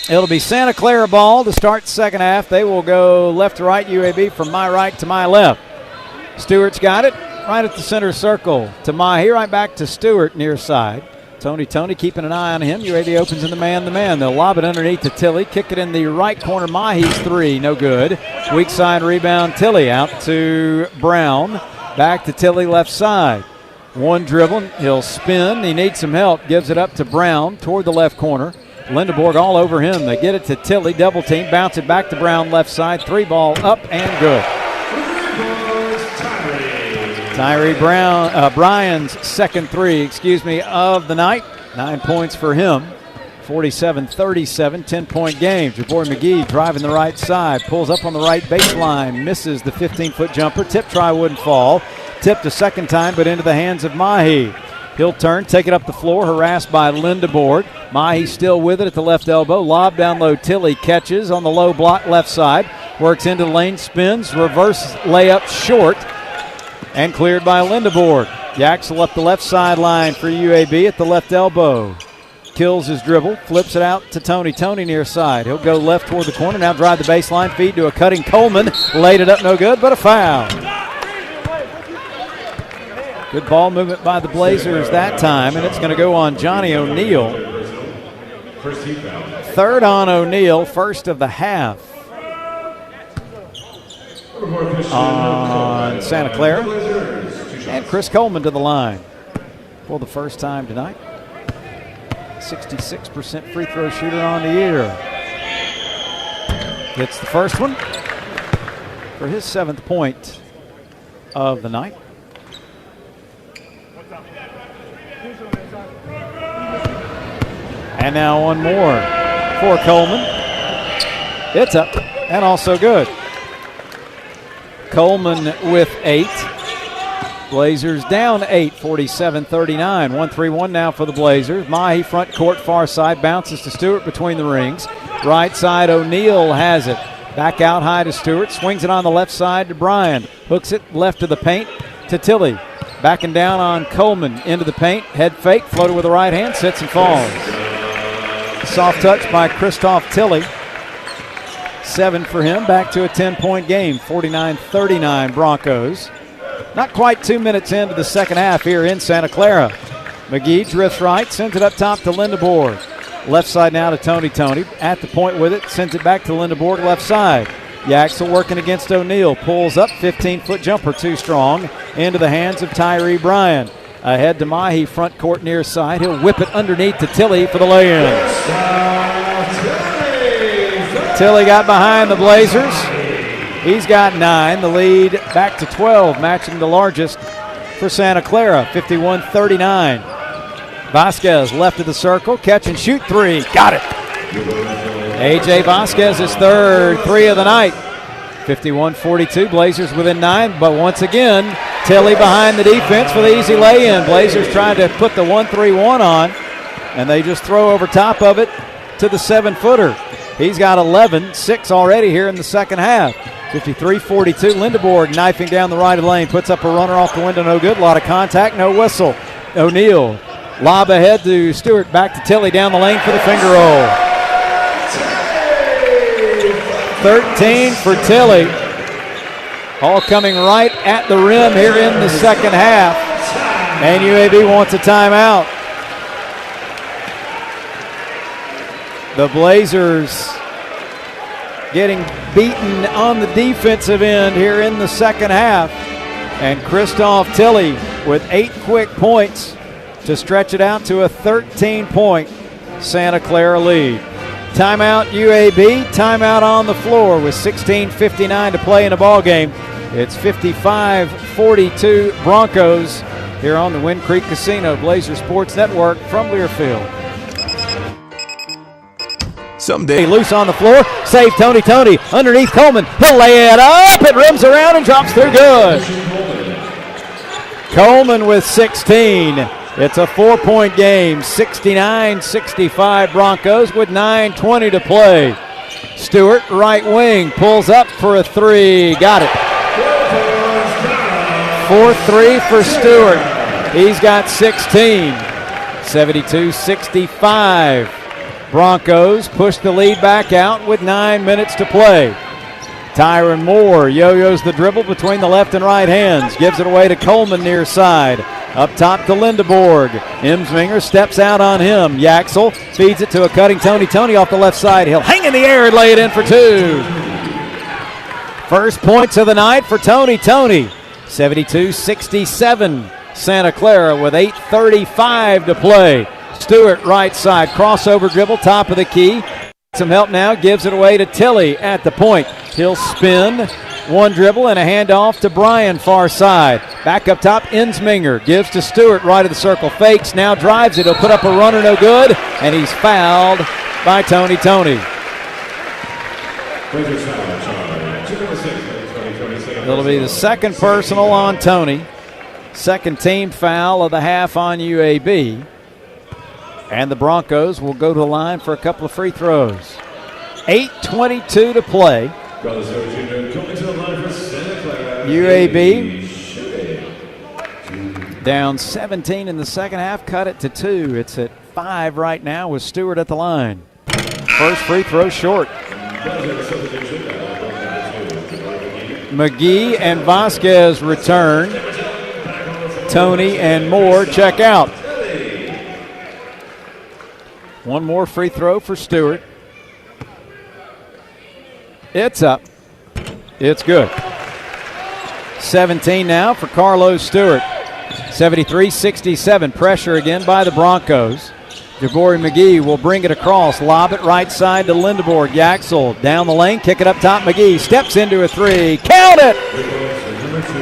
It'll be Santa Clara ball to start the second half. They will go left to right, UAB from my right to my left. Stewart's got it right at the center circle to Mahi, right back to Stewart near side. Tony keeping an eye on him. UAB opens in the man. They'll lob it underneath to Tilley. Kick it in the right corner. Mahi's 3, no good. Weak side rebound. Tilley out to Brown. Back to Tilley left side. 1 dribble. He'll spin. He needs some help. Gives it up to Brown toward the left corner. Lindeborg all over him. They get it to Tilley. Double team. Bounce it back to Brown left side. 3 ball up and good. Tyree Bryan's second 3, of the night. 9 points for him. 47-37, 10-point game. Your boy McGee driving the right side, pulls up on the right baseline, misses the 15-foot jumper. Tip try wouldn't fall. Tipped a second time, but into the hands of Mahi. He'll turn, take it up the floor, harassed by Lindeborg. Mahi still with it at the left elbow. Lob down low. Tilly catches on the low block left side. Works into the lane, spins, reverse layup short, and cleared by Lindeborg. Yaxel up the left sideline for UAB at the left elbow. Kills his dribble, flips it out to Tony. Tony near side. He'll go left toward the corner, now drive the baseline, feed to a cutting Coleman. Laid it up, no good, but a foul. Good ball movement by the Blazers that time, and it's going to go on Johnny O'Neal. Third on O'Neal, first of the half on Santa Clara. And Chris Coleman to the line for the first time tonight. 66% free throw shooter on the year. Hits the first one for his 7th point of the night. And now one more for Coleman. It's up and also good. Coleman with 8. Blazers down 8, 47-39. 1-3-1 now for the Blazers. Mahi front court, far side, bounces to Stewart between the rings. Right side, O'Neal has it. Back out high to Stewart, swings it on the left side to Bryan. Hooks it left of the paint to Tilly. Backing down on Coleman, into the paint, head fake, floater with the right hand, sits and falls. Soft touch by Christoph Tilly. 7 for him, back to a 10-point game, 49-39 Broncos. Not quite 2 minutes into the second half here in Santa Clara. McGee drifts right, sends it up top to Lindeborg. Left side now to Tony. Tony at the point with it, sends it back to Lindeborg left side. Yaxel working against O'Neal, pulls up, 15-foot jumper too strong, into the hands of Tyree Bryan. Ahead to Mahi, front court near side. He'll whip it underneath to Tilly for the lay-in. Tilly got behind the Blazers. He's got 9. The lead back to 12, matching the largest for Santa Clara, 51-39. Vasquez left of the circle, catch and shoot 3. Got it. A.J. Vasquez is third 3 of the night. 51-42, Blazers within 9, but once again, Tilly behind the defense for the easy lay-in. Blazers trying to put the 1-3-1 on, and they just throw over top of it to the 7-footer. He's got 11, 6 already here in the second half. 53-42, Lindeborg knifing down the right of the lane, puts up a runner off the window, no good. A lot of contact, no whistle. O'Neal, lob ahead to Stewart, back to Tilly down the lane for the finger roll. 13 for Tilly. All coming right at the rim here in the second half. And UAB wants a timeout. The Blazers getting beaten on the defensive end here in the second half. And Christoph Tilly with 8 quick points to stretch it out to a 13-point Santa Clara lead. Timeout UAB, timeout on the floor with 16:59 to play in a ball game. It's 55-42 Broncos here on the Wind Creek Casino Blazer Sports Network from Learfield. Someday. Loose on the floor, save Tony. Tony underneath Coleman. He'll lay it up, it rims around and drops through good. Coleman with 16. It's a 4-point game, 69-65 Broncos with 9:20 to play. Stewart, right wing, pulls up for a 3. Got it. 4-3 for Stewart. He's got 16. 72-65. Broncos push the lead back out with 9 minutes to play. Tyron Moore yo-yos the dribble between the left and right hands. Gives it away to Coleman near side. Up top to Lindeborg. Imsminger steps out on him. Yaxel feeds it to a cutting Tony. Tony off the left side. He'll hang in the air and lay it in for 2. First points of the night for Tony. Tony. 72-67. Santa Clara with 8:35 to play. Stewart right side. Crossover dribble, top of the key. Some help now. Gives it away to Tilly at the point. He'll spin. One dribble and a handoff to Bryan, far side. Back up top, Ensminger gives to Stewart, right of the circle, fakes, now drives it. He'll put up a runner, no good, and he's fouled by Tony. It'll be the second personal on Tony. Second team foul of the half on UAB. And the Broncos will go to the line for a couple of free throws. 8:22 to play. UAB down 17 in the second half, cut it to 2. It's at 5 right now with Stewart at the line. First free throw short. McGee and Vasquez return. Tony and Moore check out. One more free throw for Stewart. It's up. It's good. 17 now for Carlos Stewart. 73-67. Pressure again by the Broncos. Jabari McGee will bring it across. Lob it right side to Lindeborg. Yaxel down the lane. Kick it up top. McGee steps into a three. Count it!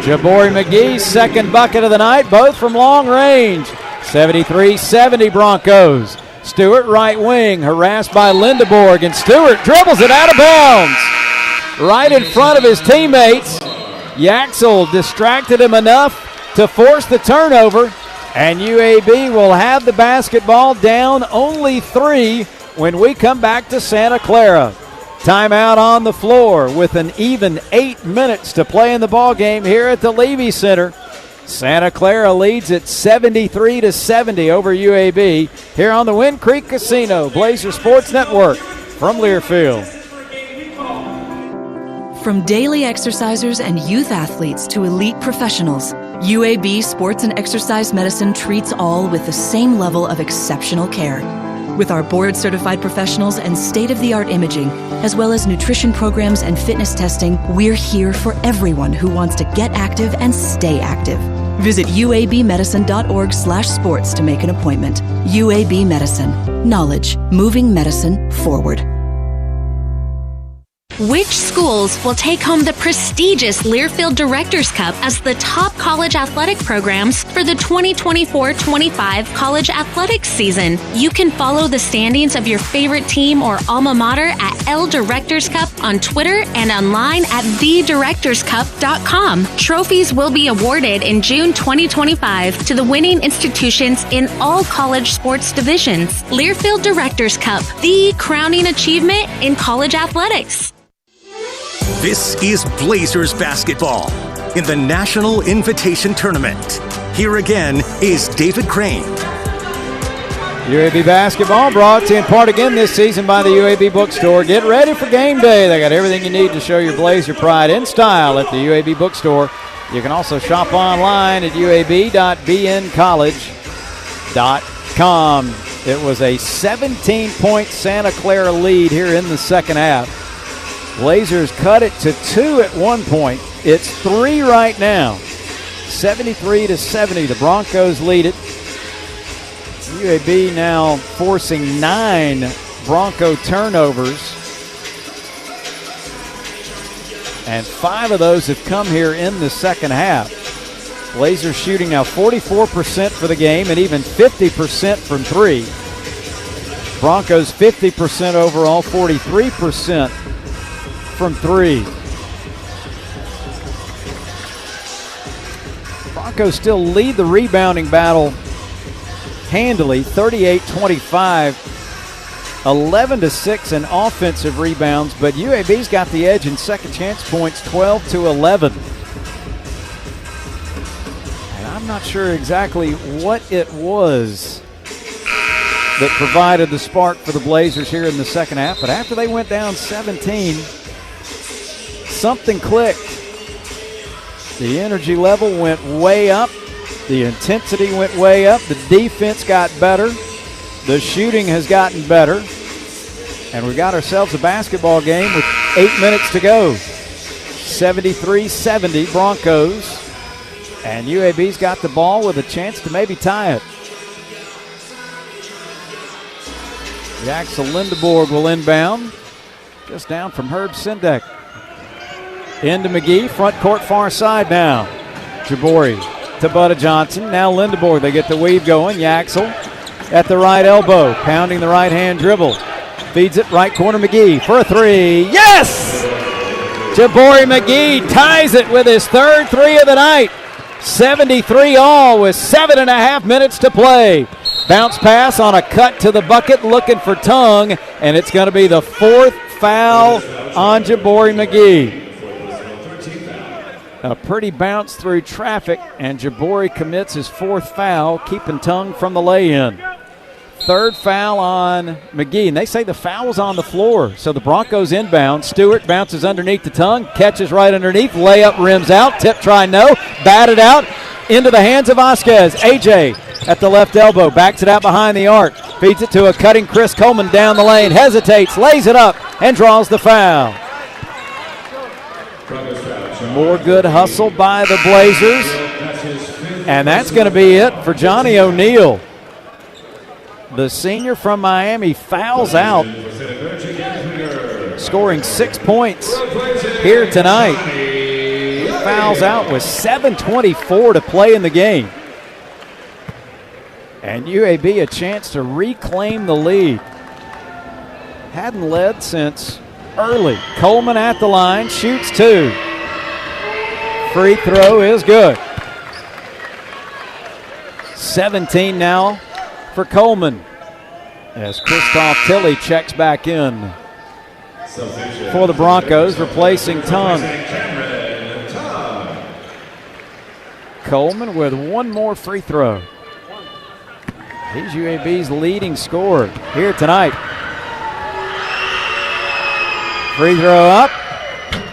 Jabari McGee, second bucket of the night, both from long range. 73-70 Broncos. Stewart right wing, harassed by Lindeborg, and Stewart dribbles it out of bounds. Right in front of his teammates. Yaxel distracted him enough to force the turnover, and UAB will have the basketball down only 3 when we come back to Santa Clara. Timeout on the floor with an even 8 minutes to play in the ball game here at the Levy Center. Santa Clara leads at 73-70 over UAB here on the Wind Creek Casino Blazer Sports Network from Learfield. From daily exercisers and youth athletes to elite professionals, UAB Sports and Exercise Medicine treats all with the same level of exceptional care. With our board-certified professionals and state-of-the-art imaging, as well as nutrition programs and fitness testing, we're here for everyone who wants to get active and stay active. Visit uabmedicine.org/sports to make an appointment. UAB Medicine. Knowledge. Moving medicine forward. Which schools will take home the prestigious Learfield Directors Cup as the top college athletic programs for the 2024-25 college athletics season? You can follow the standings of your favorite team or alma mater at L Directors Cup on Twitter and online at thedirectorscup.com. Trophies will be awarded in June 2025 to the winning institutions in all college sports divisions. Learfield Directors Cup, the crowning achievement in college athletics. This is Blazers basketball in the National Invitation Tournament. Here again is David Crane. UAB basketball brought to you in part again this season by the UAB Bookstore. Get ready for game day. They got everything you need to show your Blazer pride in style at the UAB Bookstore. You can also shop online at uab.bncollege.com. It was a 17-point Santa Clara lead here in the second half. Blazers cut it to 2 at one point. It's 3 right now. 73-70. The Broncos lead it. UAB now forcing 9 Bronco turnovers. And 5 of those have come here in the second half. Blazers shooting now 44% for the game and even 50% from 3. Broncos 50% overall, 43% from 3. Broncos still lead the rebounding battle handily, 38-25, 11-6 in offensive rebounds, but UAB's got the edge in second chance points, 12-11. And I'm not sure exactly what it was that provided the spark for the Blazers here in the second half, but after they went down 17, something clicked. The energy level went way up. The intensity went way up. The defense got better. The shooting has gotten better. And we got ourselves a basketball game with 8 minutes to go. 73-70 Broncos. And UAB's got the ball with a chance to maybe tie it. Yaxel Lindeborg will inbound. Just down from Herb Sendek. Into McGee, front court far side now. Jabori to Butta Johnson. Now Lindeborg, they get the weave going. Yaxel at the right elbow, pounding the right hand dribble. Feeds it right corner McGee for a three. Yes! Jabori McGee ties it with his third three of the night. 73 all with 7.5 minutes to play. Bounce pass on a cut to the bucket, looking for Tongue, and it's going to be the fourth foul on Jabori McGee. A pretty bounce through traffic, and Jabori commits his fourth foul, keeping Tongue from the lay-in. Third foul on McGee, and they say the foul's on the floor. So the Broncos inbound. Stewart bounces underneath the Tongue, catches right underneath, layup rims out, tip try no, batted out into the hands of Vasquez. AJ at the left elbow, backs it out behind the arc, feeds it to a cutting Chris Coleman down the lane, hesitates, lays it up, and draws the foul. More good hustle by the Blazers, and that's going to be it for Johnny O'Neal. The senior from Miami fouls out, scoring 6 points here tonight. He fouls out with 7:24 to play in the game. And UAB a chance to reclaim the lead. Hadn't led since early. Coleman at the line, shoots two. Free throw is good. 17 now for Coleman as Christoph Tilley checks back in for the Broncos, replacing Tongue. Coleman with one more free throw. He's UAB's leading scorer here tonight. Free throw up.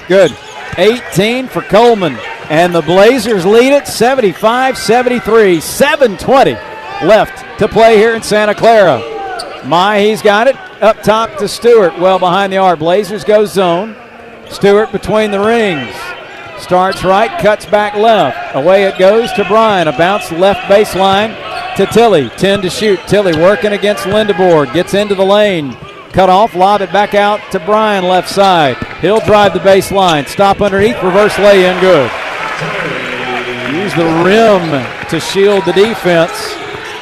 Good. 18 for Coleman. And the Blazers lead it 75-73. 7:20 left to play here in Santa Clara. Mahi's got it up top to Stewart. Well behind the arc. Blazers go zone. Stewart between the rings. Starts right, cuts back left. Away it goes to Bryan. A bounce left baseline to Tilley. 10 to shoot. Tilley working against Lindeborg. Gets into the lane. Cut off, lob it back out to Bryan left side. He'll drive the baseline. Stop underneath, reverse lay-in, good. Use the rim to shield the defense.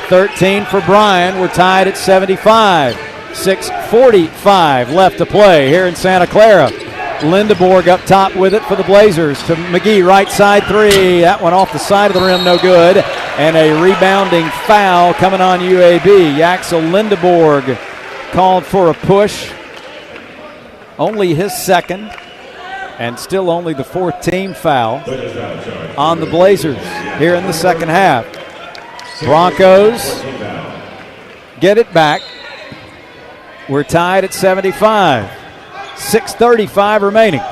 13 for Bryan. We're tied at 75. 6:45 left to play here in Santa Clara. Lindeborg up top with it for the Blazers to McGee, right side three. That one off the side of the rim, no good. And a rebounding foul coming on UAB. Yaxel Lindeborg called for a push. Only his second, and still only the fourth team foul on the Blazers here in the second half. Broncos get it back. We're tied at 75. 6:35 remaining.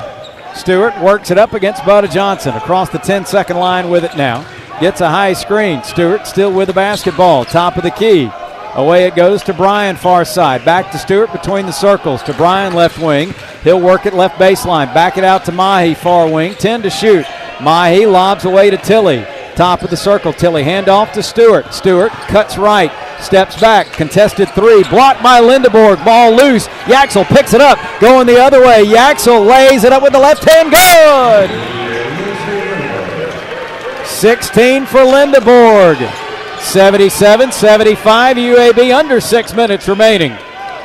Stewart works it up against Butta Johnson across the 10-second line with it now. Gets a high screen. Stewart still with the basketball. Top of the key. Away it goes to Bryan far side. Back to Stewart between the circles. To Bryan left wing. He'll work it left baseline. Back it out to Mahi far wing. 10 to shoot. Mahi lobs away to Tilley. Top of the circle. Tilley handoff to Stewart. Stewart cuts right. Steps back. Contested three. Blocked by Lindeborg. Ball loose. Yaxel picks it up. Going the other way. Yaxel lays it up with the left hand. Good! 16 for Lindeborg. 77-75. UAB under 6 minutes remaining.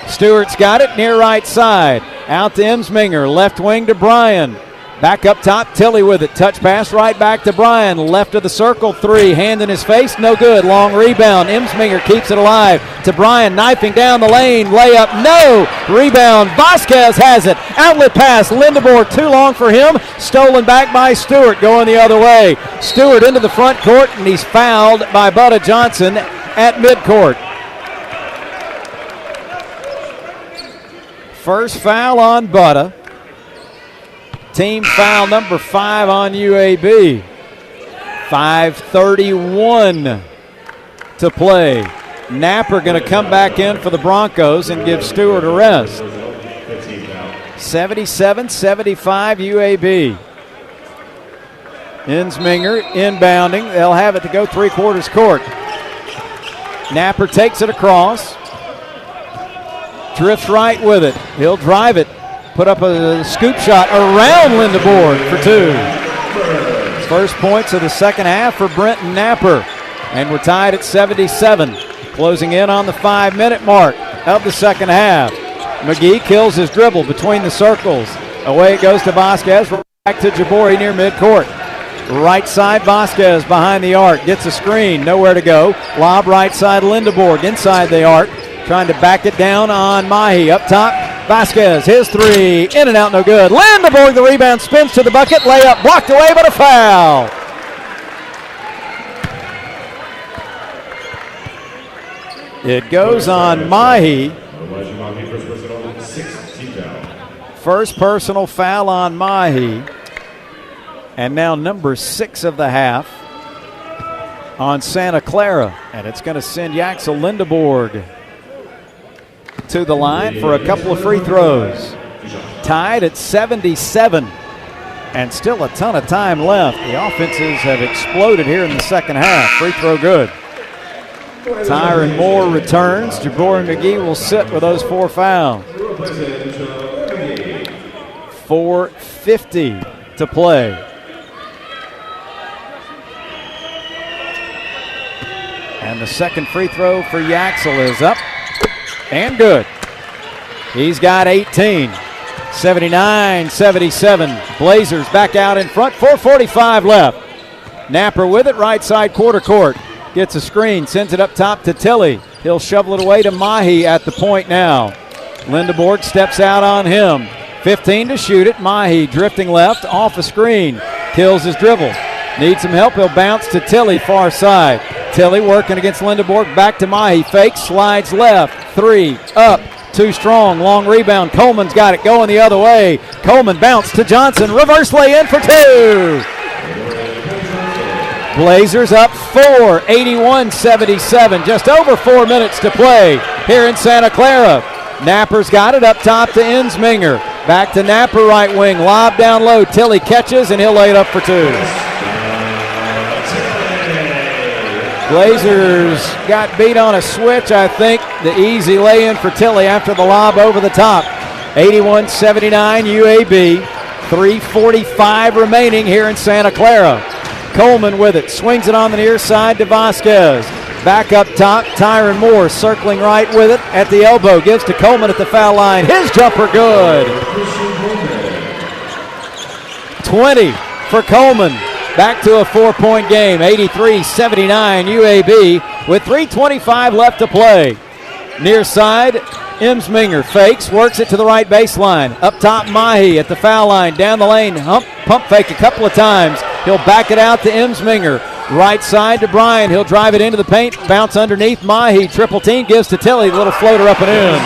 Stewart's got it near right side. Out to Emsminger. Left wing to Bryan. Back up top, Tilley with it. Touch pass right back to Bryan. Left of the circle, three. Hand in his face, no good. Long rebound. Emsminger keeps it alive to Bryan. Knifing down the lane. Layup, no. Rebound. Vasquez has it. Outlet pass. Lindeborg too long for him. Stolen back by Stewart. Going the other way. Stewart into the front court, and he's fouled by Butta Johnson at midcourt. First foul on Butta. Team foul number 5 on UAB. 5:31 to play. Napper going to come back in for the Broncos and give Stewart a rest. 77-75 UAB. Emsminger inbounding. They'll have it to go three-quarters court. Napper takes it across. Drifts right with it. He'll drive it. put up a scoop shot around Lindeborg for 2. First points of the second half for Brenton Napper. And we're tied at 77. Closing in on the 5-minute mark of the second half. McGee kills his dribble between the circles. Away it goes to Vasquez. Back to Jabori near midcourt. Right side, Vasquez behind the arc. Gets a screen. Nowhere to go. Lob right side, Lindeborg inside the arc. Trying to back it down on Mahi. Up top, Vasquez. His 3. In and out, no good. Lindeborg, the rebound, spins to the bucket. Layup blocked away, but a foul. It goes on Mahi. First personal foul on Mahi. And now number 6 of the half on Santa Clara. And it's going to send Yaxel Lindeborg to the line for a couple of free throws. Tied at 77. And still a ton of time left. The offenses have exploded here in the second half. Free throw good. Tyron Moore returns. Jabori McGee will sit with those 4 fouls. 4:50 to play. And the second free throw for Yaxel is up and good. He's got 18. 79-77. Blazers back out in front. 4:45 left. Napper with it, right side quarter court. Gets a screen, sends it up top to Tilley. He'll shovel it away to Mahi at the point now. Lindeborg steps out on him. 15 to shoot it. Mahi drifting left, off a screen. Kills his dribble. Needs some help. He'll bounce to Tilley, far side. Tilley working against Lindeborg. Back to Mahi. Fakes, slides left. 3, up. Too strong. Long rebound. Coleman's got it going the other way. Coleman bounced to Johnson. Reverse lay in for 2. Blazers up 4, 81-77. Just over 4 minutes to play here in Santa Clara. Napper's got it up top to Ensminger. Back to Napper, right wing. Lob down low. Tilley catches, and he'll lay it up for 2. Blazers got beat on a switch, I think. The easy lay-in for Tilley after the lob over the top. 81-79 UAB. 3:45 remaining here in Santa Clara. Coleman with it. Swings it on the near side to Vasquez. Back up top, Tyron Moore circling right with it at the elbow. Gives to Coleman at the foul line. His jumper good. 20 for Coleman. Back to a 4-point game. 83-79 UAB with 3:25 left to play. Near side, Ensminger fakes, works it to the right baseline. Up top, Mahi at the foul line. Down the lane, pump fake a couple of times. He'll back it out to Ensminger. Right side to Bryan. He'll drive it into the paint. Bounce underneath Mahi. Triple team gives to Tilley. Little floater up and in.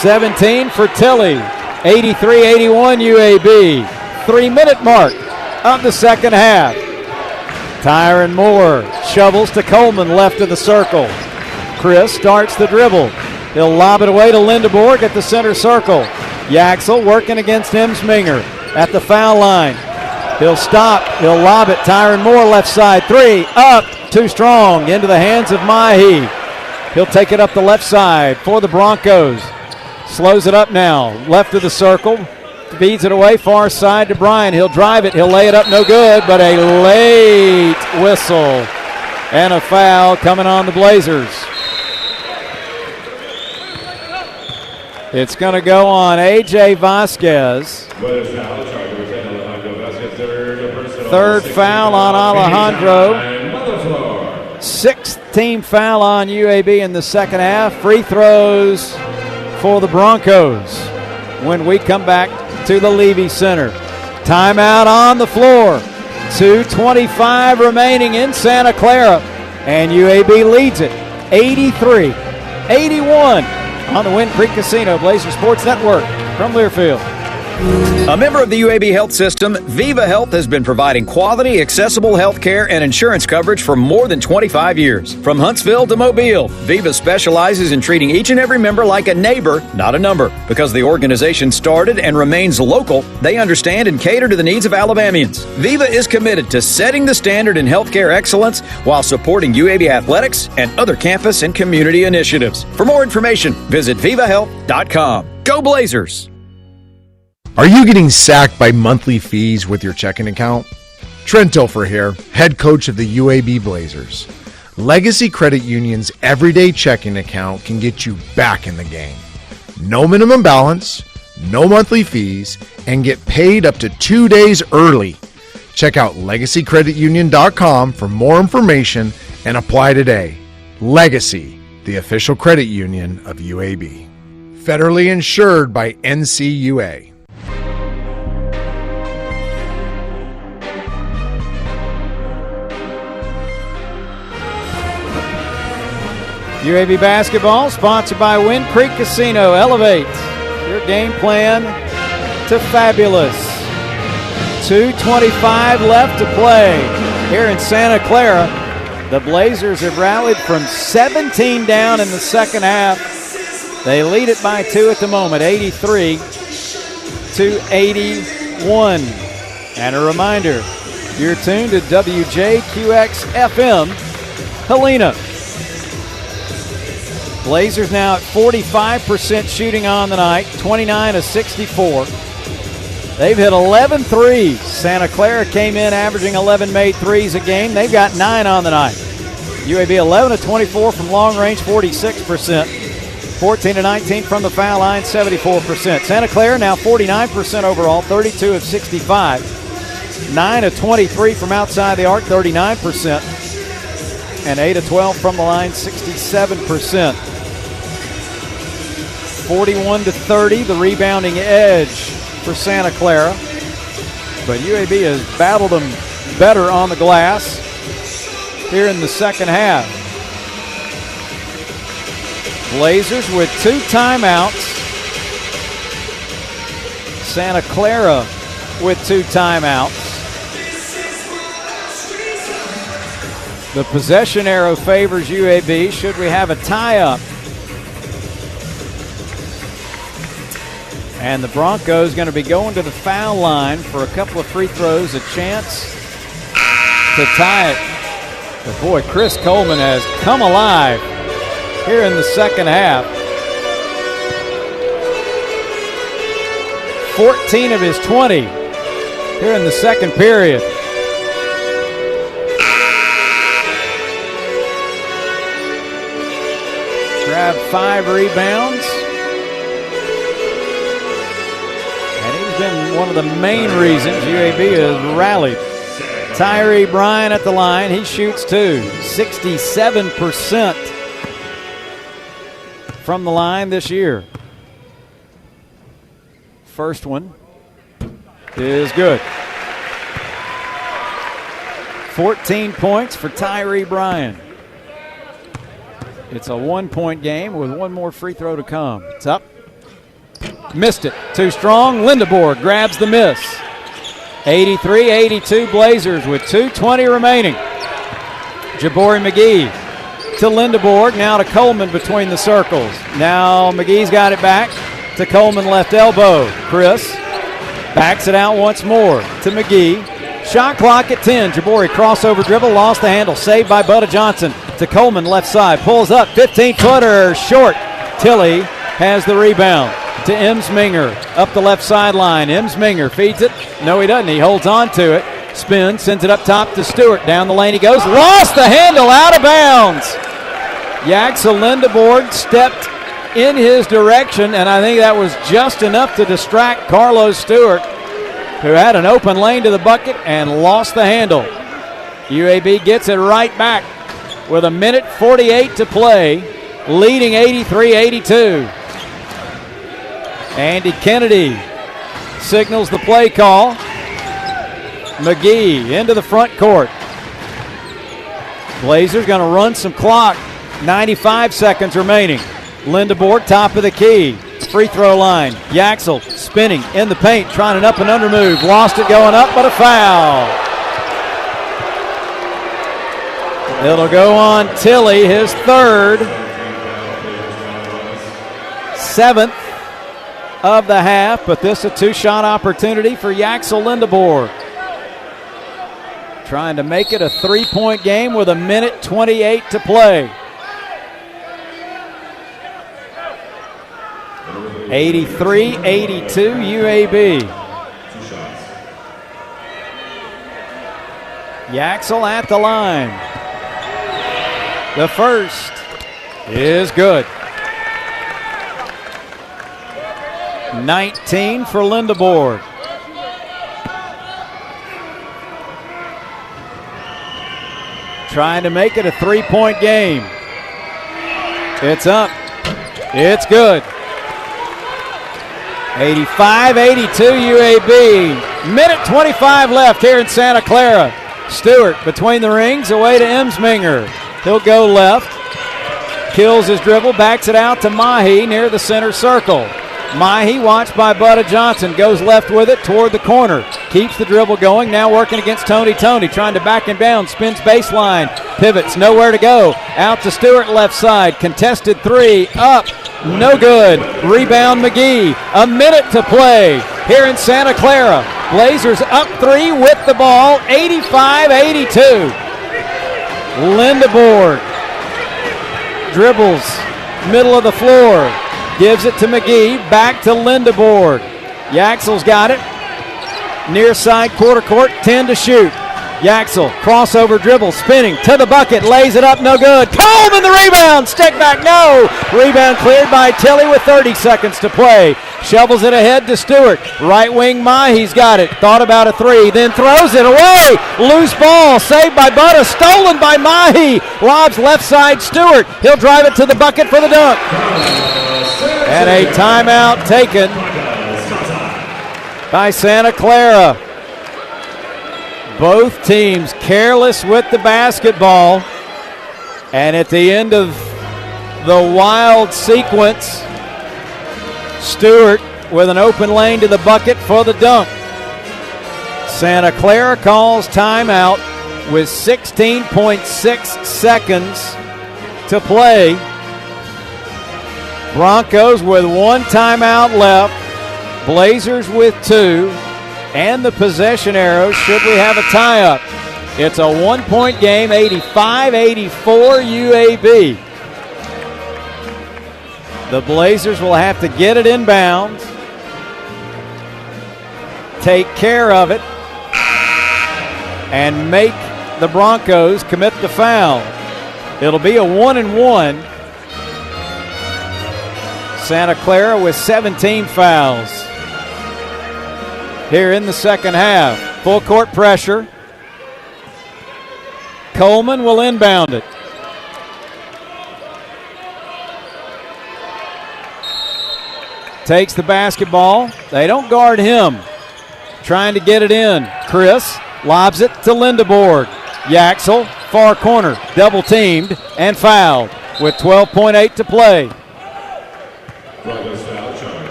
$17 for Tilley. 83-81 UAB. 3-minute mark of the second half. Tyron Moore shovels to Coleman left of the circle. Chris starts the dribble. He'll lob it away to Lindeborg at the center circle. Yaxel working against Ensminger at the foul line. He'll stop. He'll lob it. Tyron Moore left side. 3, up. Too strong. Into the hands of Mahi. He'll take it up the left side for the Broncos. Slows it up now. Left of the circle. Feeds it away far side to Bryan. He'll drive it. He'll lay it up. No good, but a late whistle. And a foul coming on the Blazers. It's going to go on A.J. Vasquez. Third foul on Alejandro. 6th team foul on UAB in the second half. Free throws for the Broncos when we come back to the Levy Center. Timeout on the floor. 2:25 remaining in Santa Clara. And UAB leads it 83-81 on the Wind Creek Casino Blazer Sports Network from Learfield. A member of the UAB health system, Viva Health has been providing quality, accessible health care and insurance coverage for more than 25 years. From Huntsville to Mobile, Viva specializes in treating each and every member like a neighbor, not a number. Because the organization started and remains local, they understand and cater to the needs of Alabamians. Viva is committed to setting the standard in healthcare excellence while supporting UAB athletics and other campus and community initiatives. For more information, visit vivahealth.com. Go Blazers! Are you getting sacked by monthly fees with your checking account? Trent Dilfer here, head coach of the UAB Blazers. Legacy Credit Union's everyday checking account can get you back in the game. No minimum balance, no monthly fees, and get paid up to 2 days early. Check out legacycreditunion.com for more information and apply today. Legacy, the official credit union of UAB. Federally insured by NCAA. UAB basketball, sponsored by Wind Creek Casino. Elevate your game plan to fabulous. 2:25 left to play here in Santa Clara. The Blazers have rallied from 17 down in the second half. They lead it by 2 at the moment, 83-81. And a reminder, you're tuned to WJQX-FM, Helena. Blazers now at 45% shooting on the night, 29 of 64. They've hit 11 threes. Santa Clara came in averaging 11 made threes a game. They've got 9 on the night. UAB 11 of 24 from long range, 46%. 14 of 19 from the foul line, 74%. Santa Clara now 49% overall, 32 of 65. 9 of 23 from outside the arc, 39%. And 8 of 12 from the line, 67%. 41-30, the rebounding edge for Santa Clara. But UAB has battled them better on the glass here in the second half. Blazers with 2 timeouts. Santa Clara with 2 timeouts. The possession arrow favors UAB should we have a tie-up. And the Broncos going to be going to the foul line for a couple of free throws, a chance to tie it. But boy, Chris Coleman has come alive here in the second half. 14 of his 20 here in the second period. Grabbed 5 rebounds. Been one of the main reasons UAB has rallied. Tyree Bryan at the line. He shoots 2. 67% from the line this year. First one is good. 14 points for Tyree Bryan. It's a 1-point game with one more free throw to come. It's up. Missed it. Too strong. Lindeborg grabs the miss. 83-82 Blazers with 2:20 remaining. Jabari McGee to Lindeborg. Now to Coleman between the circles. Now McGee's got it back to Coleman left elbow. Chris backs it out once more to McGee. Shot clock at 10. Jabari crossover dribble. Lost the handle. Saved by Butta Johnson to Coleman left side. Pulls up. 15-footer short. Tilley has the rebound. To Emsminger, up the left sideline. Emsminger feeds it. No, he doesn't. He holds on to it. Spins, sends it up top to Stewart. Down the lane he goes. Lost the handle, out of bounds. Yaxel Lindeborg stepped in his direction, and I think that was just enough to distract Carlos Stewart, who had an open lane to the bucket and lost the handle. UAB gets it right back with 1:48 to play, leading 83-82. Andy Kennedy signals the play call. McGee into the front court. Blazers going to run some clock. 95 seconds remaining. Lindeborg, top of the key. free throw line. Yaxel spinning in the paint, trying an up and under move. Lost it going up, but a foul. It'll go on Tilly, his third, 7th of the half, but this is a two-shot opportunity for Yaxel Lindeborg. Trying to make it a three-point game with 1:28 to play. 83-82 UAB. Yaxel at the line. The first is good. 19 for Lindeborg. Trying to make it a three-point game. It's up. It's good. 85-82 UAB. 1:25 left here in Santa Clara. Stewart between the rings, away to Emsminger. He'll go left. Kills his dribble, backs it out to Mahi near the center circle. Mahi, watched by Butta Johnson, goes left with it toward the corner. Keeps the dribble going, now working against Tony. Trying to back him down, spins baseline, pivots, nowhere to go. Out to Stewart, left side, contested three, up, no good. Rebound McGee, a minute to play here in Santa Clara. Blazers up three with the ball, 85-82. Lindeborg dribbles, middle of the floor. Gives it to McGee, back to Lindeborg. Yaxel's got it. Near side quarter court, 10 to shoot. Yaxel, crossover dribble, spinning to the bucket, lays it up, no good. Coleman the rebound, stick back, no. Rebound cleared by Tilly with 30 seconds to play. Shovels it ahead to Stewart. Right wing Mahi's got it. Thought about a three, then throws it away. Loose ball, saved by Butta, stolen by Mahi. Lobs left side Stewart. He'll drive it to the bucket for the dunk. And a timeout taken by Santa Clara. Both teams careless with the basketball. And at the end of the wild sequence, Stewart with an open lane to the bucket for the dunk. Santa Clara calls timeout with 16.6 seconds to play. Broncos with one timeout left. Blazers with two. And the possession arrows should we have a tie-up. It's a one-point game, 85-84 UAB. The Blazers will have to get it inbounds, take care of it, and make the Broncos commit the foul. It'll be a 1-and-1. Santa Clara with 17 fouls here in the second half. Full court pressure. Coleman will inbound it. Takes the basketball. They don't guard him. Trying to get it in. Chris lobs it to Lindeborg. Yaxel, far corner, double teamed and fouled with 12.8 to play.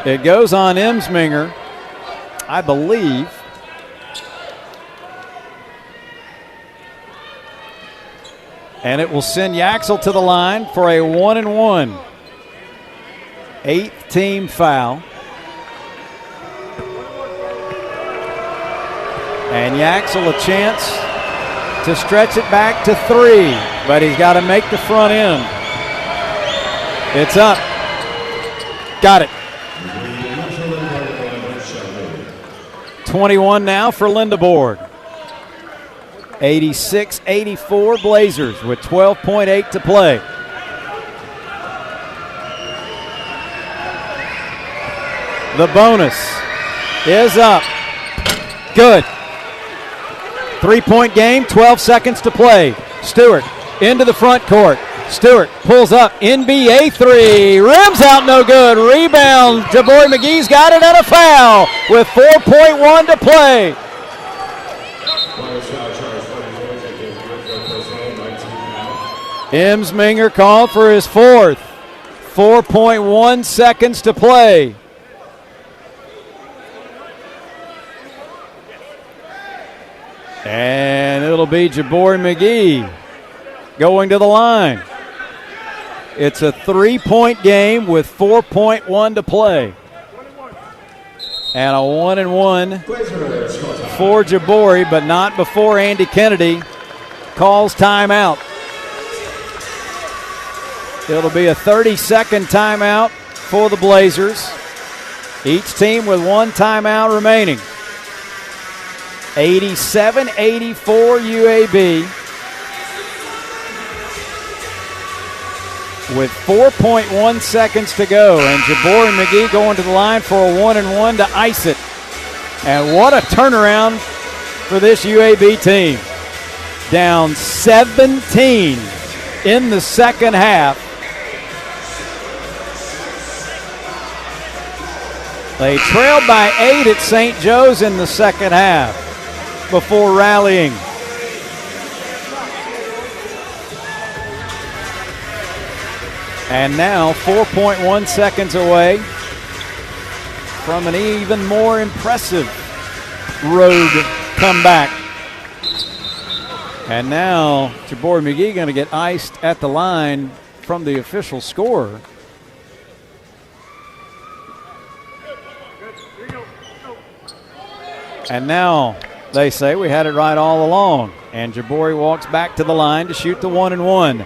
It goes on Emsminger, I believe. And it will send Yaxel to the line for a 1-and-1. 8th team foul. And Yaxel a chance to stretch it back to three, but he's got to make the front end. It's up. Got it. 21 now for Lindeborg. 86-84 Blazers with 12.8 to play. The bonus is up. Good. 3-point game, 12 seconds to play. Stewart into the front court. Stewart pulls up, NBA three, rims out, no good. Rebound, Jaboy McGee's got it, and a foul with 4.1 to play. Emsminger called for his fourth. 4.1 seconds to play. And it'll be Jabori McGee going to the line. It's a 3-point game with 4.1 to play. And a 1-and-1 for Jabori, but not before Andy Kennedy calls timeout. It'll be a 30-second timeout for the Blazers. Each team with one timeout remaining. 87-84 UAB. With 4.1 seconds to go, and Jabori McGee going to the line for a 1-and-1 to ice it. And what a turnaround for this UAB team. Down 17 in the second half. They trailed by 8 at St. Joe's in the second half before rallying. And now 4.1 seconds away from an even more impressive road comeback. And now Jabori McGee going to get iced at the line from the official scorer. And now they say we had it right all along. And Jabori walks back to the line to shoot the 1-and-1.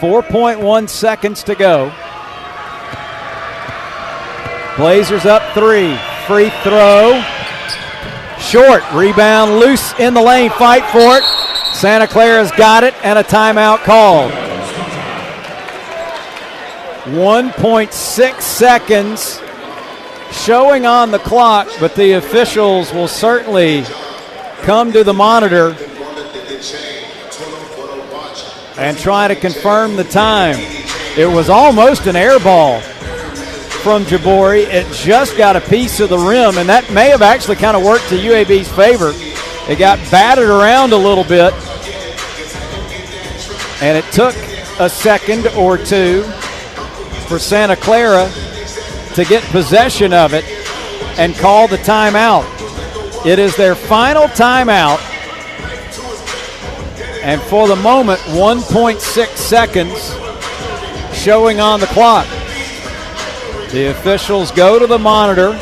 4.1 seconds to go. Blazers up 3. Free throw. Short. Rebound loose in the lane. Fight for it. Santa Clara's got it, and a timeout called. 1.6 seconds showing on the clock, but the officials will certainly come to the monitor and try to confirm the time. It was almost an air ball from Jabori. It just got a piece of the rim, and that may have actually kind of worked to UAB's favor. It got batted around a little bit, and it took a second or two for Santa Clara to get possession of it and call the timeout. It is their final timeout. And for the moment, 1.6 seconds showing on the clock. The officials go to the monitor.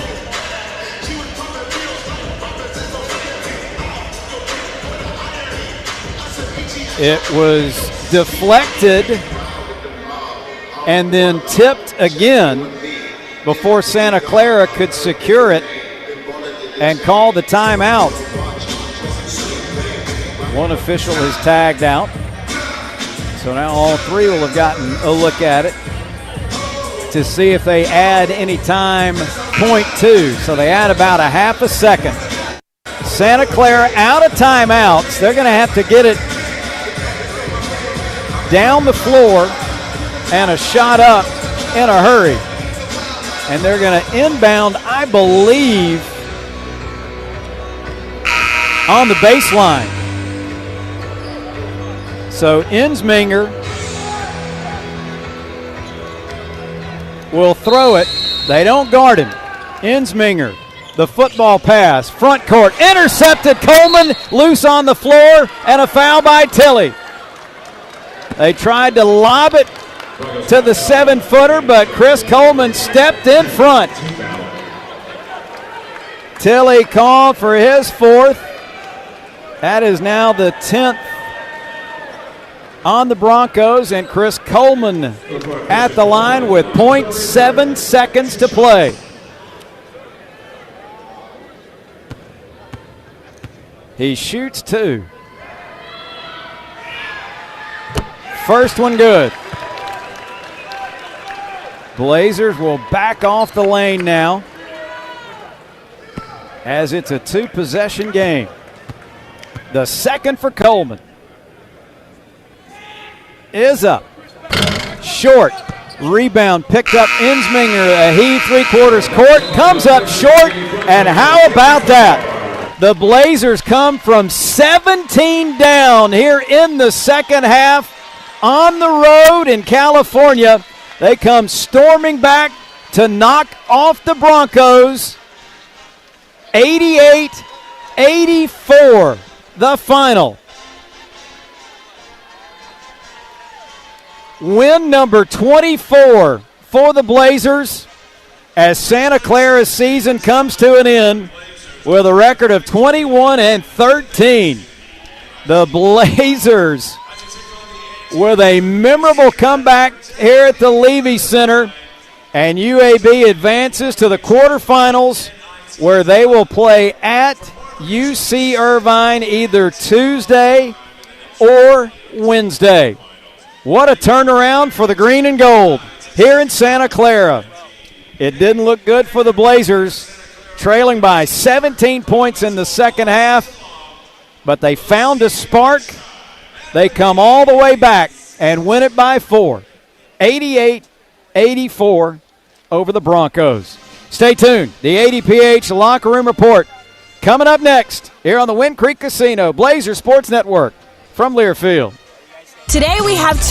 It was deflected and then tipped again before Santa Clara could secure it and call the timeout. One official is tagged out. So now all three will have gotten a look at it to see if they add any time. 0.2. So they add about a half a second. Santa Clara out of timeouts. They're going to have to get it down the floor and a shot up in a hurry. And they're going to inbound, I believe, on the baseline. So Insminger will throw it. They don't guard him. Insminger, the football pass, front court, intercepted. Coleman loose on the floor, and a foul by Tilley. They tried to lob it to the 7-footer, but Chris Coleman stepped in front. Tilley called for his fourth. That is now the 10th on the Broncos, and Chris Coleman at the line with 0.7 seconds to play. He shoots two. First one good. Blazers will back off the lane now as it's a two-possession game. The second for Coleman is up. Short. Rebound picked up. Insminger, a heave, three-quarters court, comes up short, and how about that? The Blazers come from 17 down here in the second half on the road in California They come storming back to knock off the Broncos. 88-84, the final. Win number 24 for the Blazers as Santa Clara's season comes to an end with a record of 21-13. The Blazers with a memorable comeback here at the Levy Center, and UAB advances to the quarterfinals where they will play at UC Irvine either Tuesday or Wednesday. What a turnaround for the green and gold here in Santa Clara. It didn't look good for the Blazers, trailing by 17 points in the second half, but they found a spark. They come all the way back and win it by 4, 88-84 over the Broncos. Stay tuned. The ADPH Locker Room Report coming up next here on the Wind Creek Casino Blazer Sports Network from Learfield. Today we have two